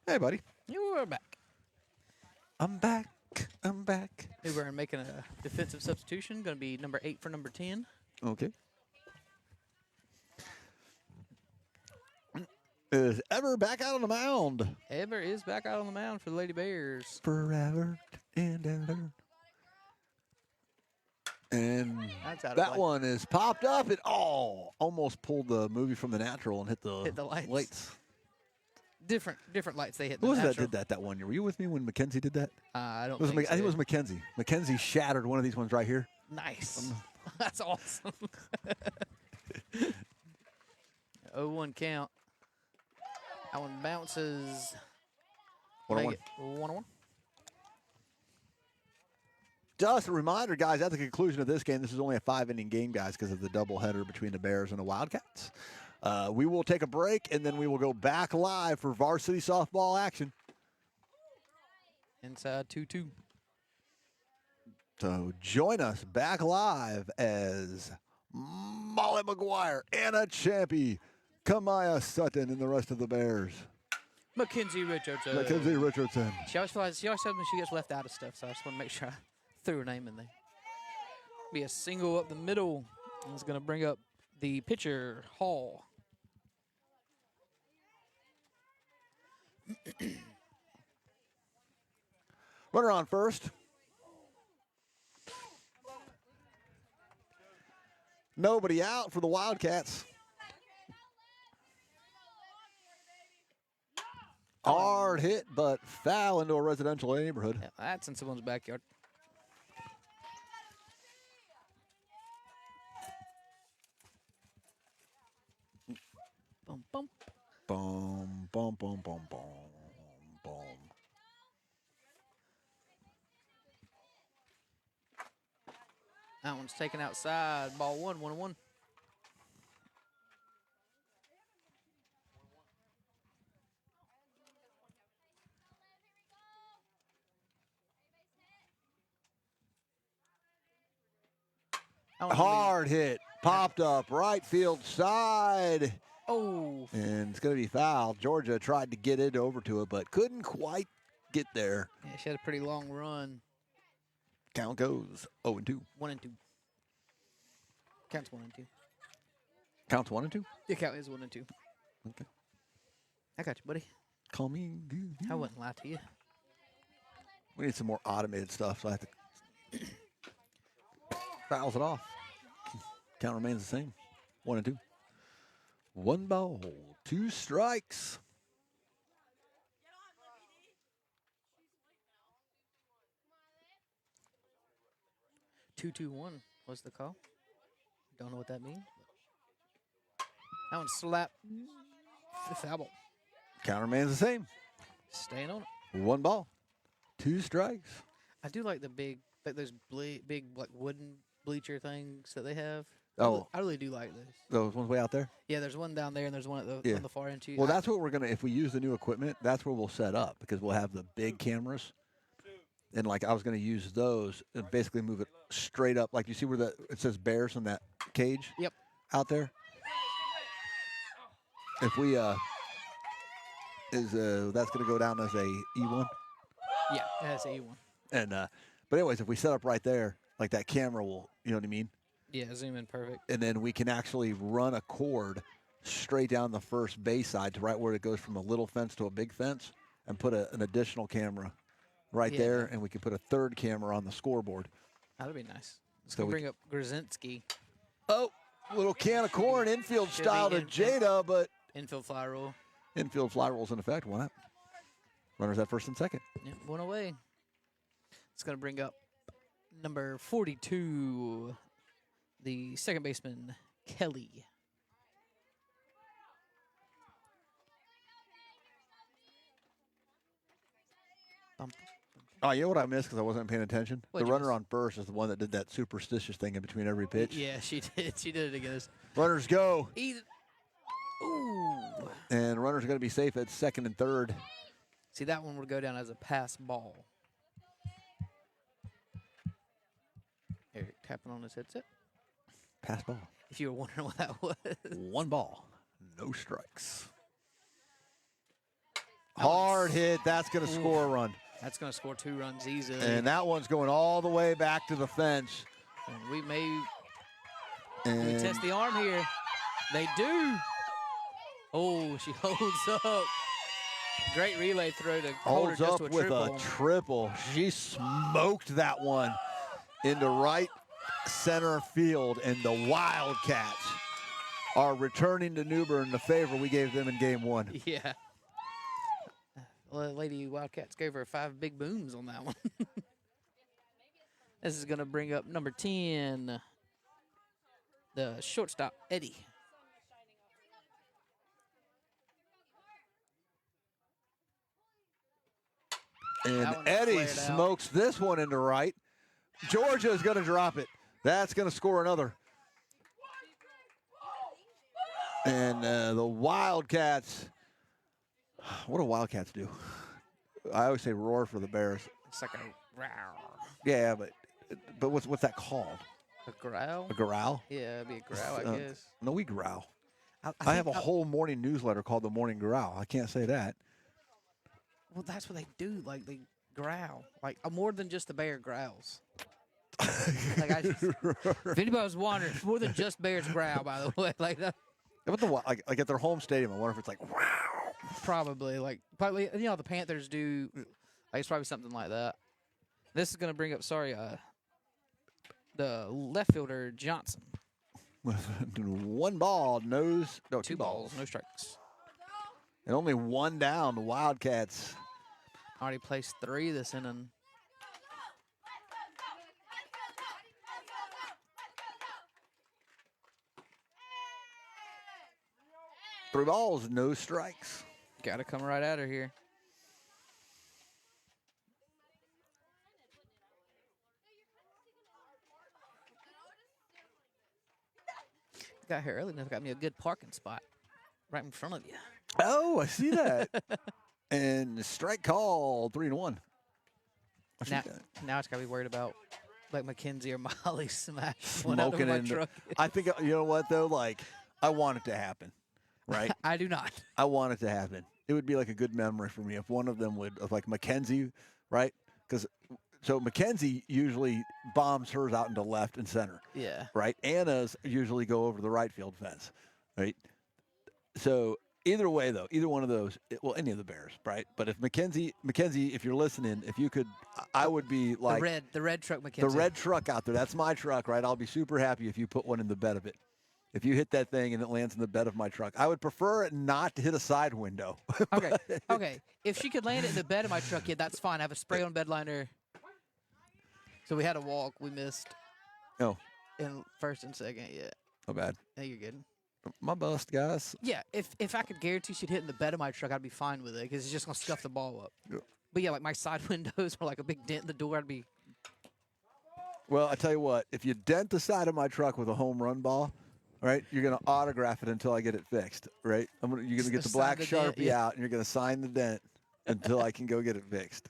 Hey, buddy. You are back. I'm back. I'm back. New Bern making a defensive substitution. Going to be number 8 for number 10. Okay. Is Ever back out on the mound? Ever is back out on the mound for the Lady Bears. Forever and ever. And That's out of that play. one is popped up. It almost pulled the movie from The Natural and hit the lights. Different lights they hit. Who the was that natural. did that one year? Were you with me when Mackenzie did that? I don't It was think I think it so. was Mackenzie. Mackenzie shattered one of these ones right here. Nice. That's awesome. 0-1 count. That one bounces. 1-1. Make it 1-1. Just a reminder, guys, at the conclusion of this game, this is only a 5-inning game, guys, because of the doubleheader between the Bears and the Wildcats. We will take a break, and then we will go back live for varsity softball action. Inside 2-2. So join us back live as Molly McGuire, Anna Champy, Kamaya Sutton, and the rest of the Bears. Mackenzie Richardson. Mackenzie Richardson. She always tells me she gets left out of stuff, so I just want to make sure I threw her name in there. Be a single up the middle. And it's going to bring up the pitcher, Hall. Runner on first. Nobody out for the Wildcats. Hard hit, but foul into a residential neighborhood. Yeah, that's in someone's backyard. Boom, boom. Boom, boom, boom, boom, boom, boom. That one's taken outside. Ball 1-1. Hard hit, popped up, right field side. Oh. And it's going to be fouled. Georgia tried to get it over to it, but couldn't quite get there. Yeah, she had a pretty long run. Count goes 0-2. 1-2. Counts 1-2. Counts 1-2? The count is 1-2. Okay. I got you, buddy. Call me. I wouldn't lie to you. We need some more automated stuff, so I have to fouls it off. Count remains the same. 1-2. 1 ball, 2 strikes. Two, 2-1 was the call. Don't know what that means. That one slapped the foul ball. Count remains the same. Staying on it. 1 ball, 2 strikes. I do like the big, like those big like wooden bleacher things that they have. Oh. I really do like those. Those ones way out there? Yeah, there's one down there and there's one at the, Yeah. on the far end too. Well, that's what we're going to, if we use the new equipment, that's where we'll set up because we'll have the big cameras. And like I was going to use those and basically move it straight up. Like you see where it says Bears on that cage? Yep. Out there? If we, that's going to go down as a E1. Yeah, that's A1. And, but anyways, if we set up right there, like that camera will, you know what I mean? Yeah, zoom in perfect. And then we can actually run a cord straight down the first base side to right where it goes from a little fence to a big fence and put an additional camera right there, and we can put a third camera on the scoreboard. That'd be nice. Let's So go we bring up Grzinski. Oh, little can of corn, infield Should style be to in- Jada, but Infield fly roll. infield fly rules in effect. Why not? Runners at first and second. Yep, one away. It's going to bring up number 42, the second baseman, Kelly. Bump. Oh, you know what I missed because I wasn't paying attention? What'd the you runner miss? on first is the one that did that superstitious thing in between every pitch. Yeah, she did. She did it again. Runners go. Ooh. And runners are going to be safe at second and third. See, that one would go down as a pass ball. Eric tapping on his headset. Pass ball. If you were wondering what that was. 1 ball, no strikes. That one's- Hard hit. That's going to score a run. That's going to score 2 runs easily. And that one's going all the way back to the fence. And we may And test the arm here. They do. Oh, she holds up. Great relay throw to hold her holds just up to a with triple. a triple. She smoked that one into right center field, and the Wildcats are returning to New Bern the favor we gave them in game 1. Yeah. Well, Lady Wildcats gave her 5 big booms on that one. This is going to bring up number 10, the shortstop, Eddie. And That one Eddie flared out. smokes this one into right. Georgia is going to drop it. That's going to score another. And the Wildcats, what do Wildcats do? I always say roar for the Bears. It's like a growl. Yeah, but what's that called? A growl? A growl? Yeah, it'd be a growl, I guess. No, we growl. I think have a whole morning newsletter called the Morning Growl. I can't say that. Well, that's what they do. Like, they growl. Like, more than just the bear growls. Like, if anybody was wondering, it's more than just bears growl, by the way. Like, that, What like at their home stadium, I wonder if it's like, wow. probably, the Panthers do. Like, it's probably something like that. This is going to bring up, the left fielder, Johnson. 1 ball, no, 2 balls, no strikes. And only 1 down. The Wildcats. Already placed 3 this inning. Three balls, no strikes. Got to come right at her here. Got here early enough. Got me a good parking spot right in front of you. Oh, I see that. And strike call, 3-1. Now it's got to be worried about like Mackenzie or Molly smash one out of Smoking my in. truck. I think, you know what, though? Like, I want it to happen, right? I do not. I want it to happen. It would be like a good memory for me if one of them would, like Mackenzie, right? Because so Mackenzie usually bombs hers out into left and center, Yeah. right? Anna's usually go over the right field fence, right? So either way, though, either one of those, well, any of the Bears, right? But if Mackenzie, if you're listening, if you could, I would be like The red truck Mackenzie. the red truck out there. That's my truck, right? I'll be super happy if you put one in the bed of it. If you hit that thing and it lands in the bed of my truck, I would prefer it not to hit a side window. Okay. Okay. If she could land it in the bed of my truck, yeah, that's fine. I have a spray on bed liner. So we had a walk. We missed Oh, in first and second. Yeah. not bad. No, you're good. My bust, guys. Yeah. If I could guarantee she'd hit in the bed of my truck, I'd be fine with it because it's just gonna scuff the ball up. Yeah. But yeah, like my side windows or like a big dent in the door, I'd be. Well, I tell you what, if you dent the side of my truck with a home run ball, right, you're going to autograph it until I get it fixed, right? You're going to get the Sign black the Sharpie dent, yeah. out, and you're going to sign the dent until I can go get it fixed.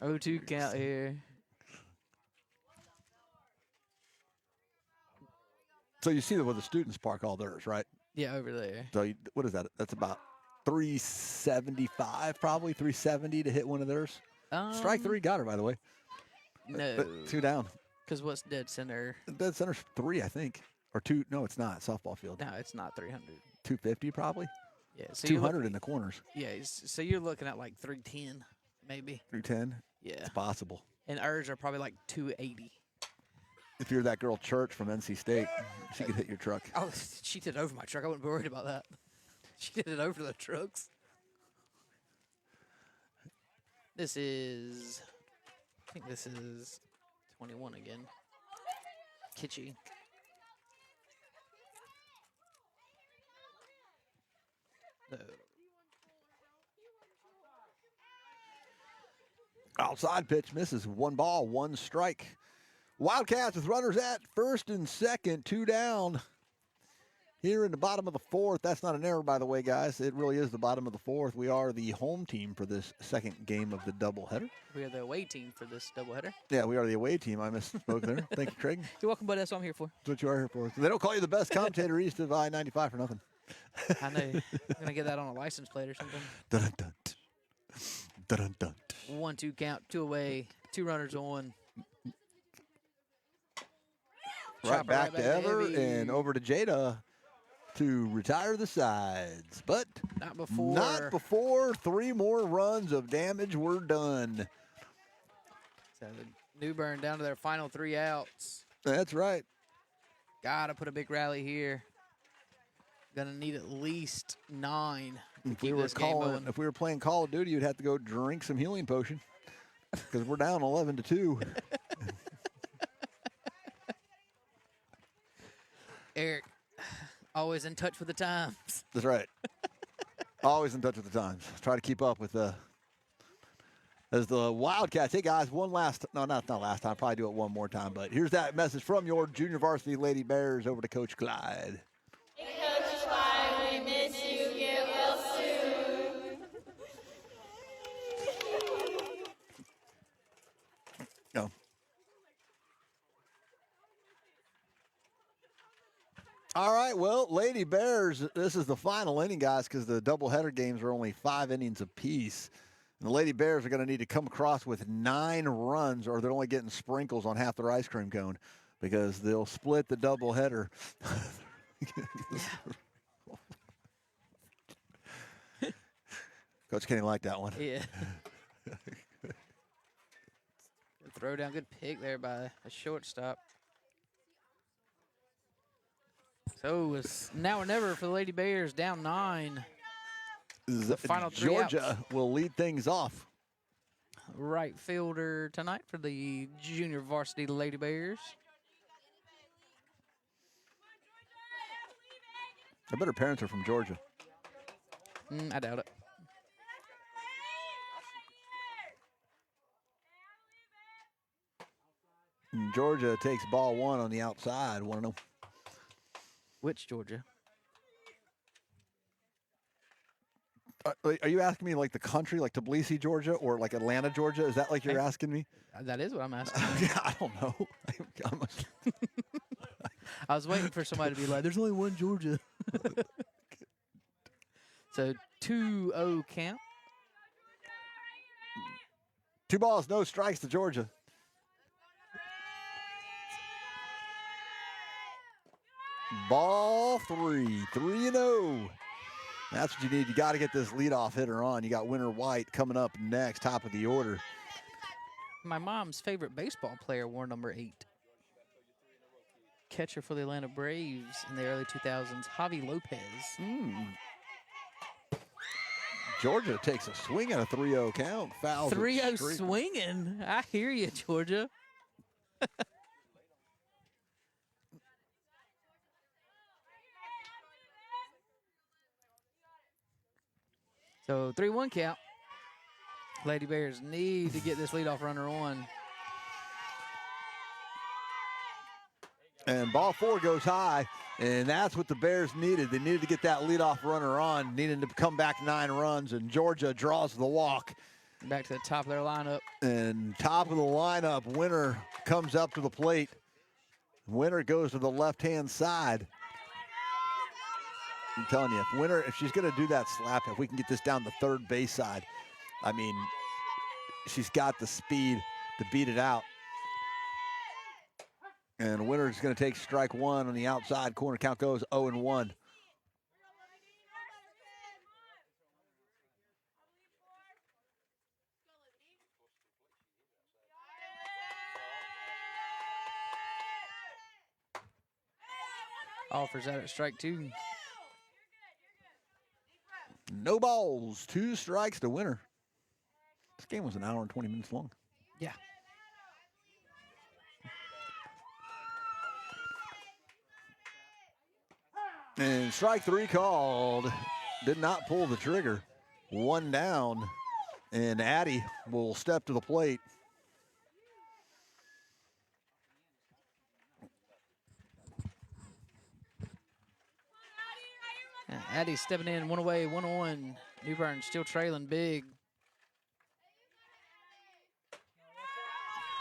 0-2 count here. So you see where the students park all theirs, right? Yeah, over there. So what is that? That's about 375, probably 370 to hit one of theirs. Strike 3 got her, by the way. No. 2 down. Because what's dead center? Dead center's 3, I think. Or 2. No, it's not. Softball field. No, it's not 300. 250 probably. Yeah, so you're 200 in the corners. Yeah, so you're looking at like 310, maybe. 310. Yeah. It's possible. And hers are probably like 280. If you're that girl Church from NC State, she could hit your truck. Oh, she did it over my truck. I wouldn't be worried about that. She did it over the trucks. I think this is 21 again. Kitschy. No. Outside pitch misses. 1 ball, 1 strike. Wildcats with runners at first and second, 2 down. here in the bottom of the fourth. That's not an error, by the way, guys. It really is the bottom of the fourth. We are the home team for this second game of the doubleheader. We are the away team for this doubleheader. Yeah, we are the away team. I misspoke there. Thank you, Craig. You're welcome, buddy. That's what I'm here for. That's what you are here for. They don't call you the best commentator east of I-95 for nothing. I know. I'm going to get that on a license plate or something. Dun-dun-dun. Dun-dun-dun. 1-2 count, 2 away, 2 runners on. Right Chopper back to Ever heavy. and over to Jada to retire the sides. But Not before. not before 3 more runs of damage were done. So New Bern down to their final 3 outs. That's right. Got to put a big rally here. Going to need at least 9 to If we keep were this game going. if we were playing Call of Duty, you'd have to go drink some healing potion because we're down 11-2. Eric, always in touch with the times. That's right. Always in touch with the times. Try to keep up with as the Wildcats. Hey guys, not last time. Probably do it one more time. But here's that message from your junior varsity Lady Bears over to Coach Clyde. Hey, Coach Clyde, we miss you. Get well soon. No. All right, well, Lady Bears, this is the final inning, guys, because the doubleheader games are only 5 innings apiece. And the Lady Bears are going to need to come across with 9 runs, or they're only getting sprinkles on half their ice cream cone because they'll split the doubleheader. Coach Kenny liked that one. Yeah. Good throw down, good pick there by a shortstop. So it's now or never for the Lady Bears, down 9. The final 3 Georgia outs. will lead things off. Right fielder tonight for the junior varsity Lady Bears. I bet her parents are from Georgia. I doubt it. And Georgia takes ball 1 on the outside. Want to know? Which Georgia? Are you asking me like the country, like Tbilisi, Georgia, or like Atlanta, Georgia? Is that like you're asking me? That is what I'm asking. Yeah, I don't know. I was waiting for somebody to be like, there's only one Georgia. So 2-0 count. 2 balls, no strikes to Georgia. Ball 3, 3-0. That's what you need. You got to get this leadoff hitter on. You got Winter White coming up next, top of the order. My mom's favorite baseball player wore number 8. Catcher for the Atlanta Braves in the early 2000s, Javi Lopez. Georgia takes a swing at a 3-0 count. Fouls it 3-0 straight. swinging. I hear you, Georgia. So 3-1 count. Lady Bears need to get this leadoff runner on. And ball 4 goes high, and that's what the Bears needed. They needed to get that leadoff runner on, needed to come back 9 runs, and Georgia draws the walk. Back to the top of their lineup. And top of the lineup, Winter comes up to the plate. Winter goes to the left-hand side. I'm telling you, if she's going to do that slap, if we can get this down the third base side, I mean, she's got the speed to beat it out. And Winter's going to take strike 1 on the outside corner. Count goes 0-1. Offers out at strike 2. No balls, 2 strikes to Winter. This game was an hour and 20 minutes long. Yeah. And strike 3 called. Did not pull the trigger. 1 down. And Addie will step to the plate. Addy stepping in, one away, 1-1. New Bern still trailing big.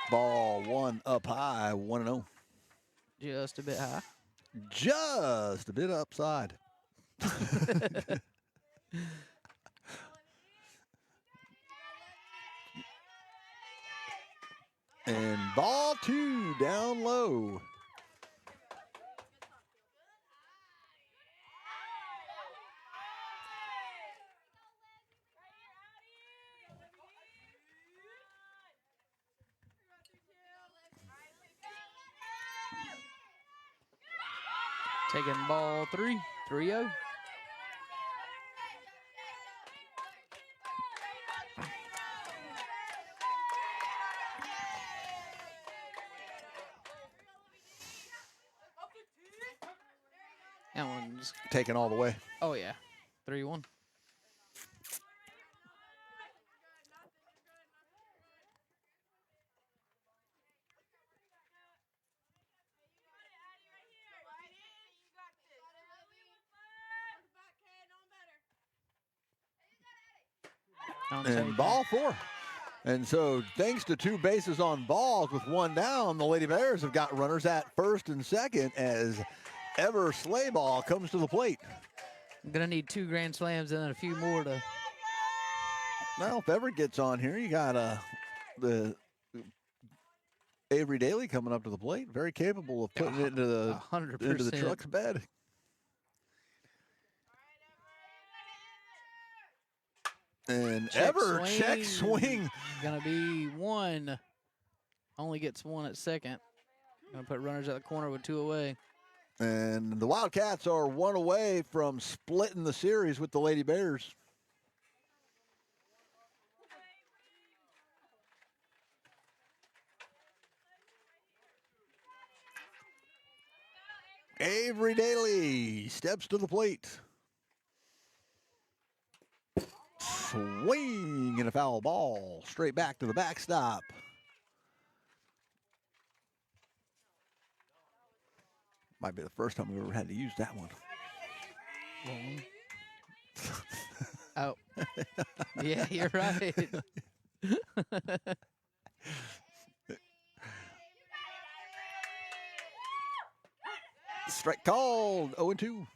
Ball one up high, 1-0. Just a bit high. Just a bit upside. And ball two down low. Taking ball 3, 3-0. That one's, Taken all the way. oh yeah, 3-1. And ball four. And so thanks to 2 bases on balls with 1 down, the Lady Bears have got runners at first and second as Ever Slayball comes to the plate. I'm going to need 2 grand slams and then a few more to. Now, if Ever gets on here, you got the Avery Daly coming up to the plate. Very capable of putting it into the 100%. into the truck's bed. And Ever check swing. Gonna be 1. Only gets 1 at second. Gonna put runners at the corner with 2 away. And the Wildcats are 1 away from splitting the series with the Lady Bears. Avery Daly steps to the plate. Swing and a foul ball. Straight back to the backstop. Might be the first time we've ever had to use that one. Oh. Yeah, you're right. Strike called. 0-2.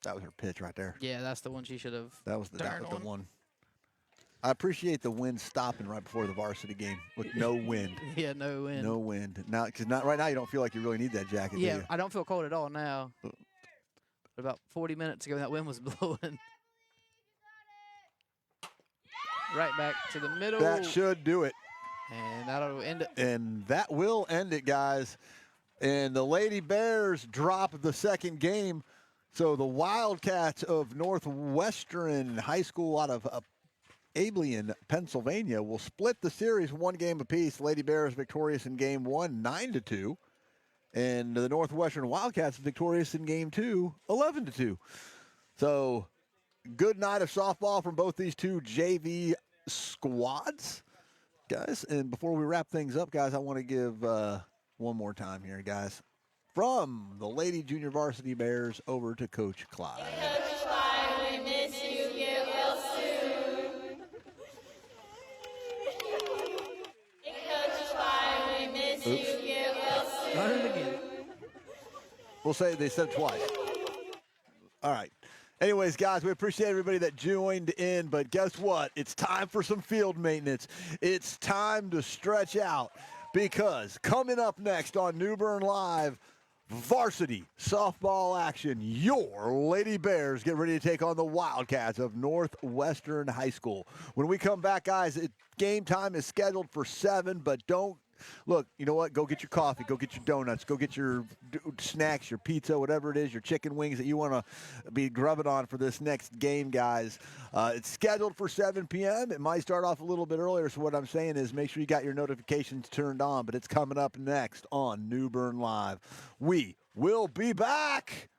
That was her pitch right there. Yeah, that's the one she should have. That was the turned on. one. I appreciate the wind stopping right before the varsity game with no wind. Yeah, no wind. No wind. Now, because not right now, you don't feel like you really need that jacket. Yeah, do you? I don't feel cold at all now. But about 40 minutes ago, that wind was blowing. Right back to the middle. That should do it. And that'll end it. And that will end it, guys. And the Lady Bears drop the second game. So the Wildcats of Northwestern High School out of Abilene, Pennsylvania, will split the series 1 game apiece. Lady Bears victorious in game 1, 9-2. And the Northwestern Wildcats victorious in game 2, 11-2. So good night of softball from both these 2 JV squads, guys. And before we wrap things up, guys, I want to give one more time here, guys. From the Lady Junior Varsity Bears over to Coach Clyde. Coach Clyde, we miss you. Get well soon. Coach Clyde, we miss you. Get well soon. Run it again. We'll say they said it twice. All right. Anyways, guys, we appreciate everybody that joined in, but guess what? It's time for some field maintenance. It's time to stretch out because coming up next on New Bern Live, varsity softball action. Your Lady Bears get ready to take on the Wildcats of Northwestern High School. When we come back, guys, game time is scheduled for 7, but don't look, you know what? Go get your coffee. Go get your donuts. Go get your snacks, your pizza, whatever it is, your chicken wings that you want to be grubbing on for this next game, guys. It's scheduled for 7 p.m. It might start off a little bit earlier, so what I'm saying is make sure you got your notifications turned on, but it's coming up next on New Bern Live. We will be back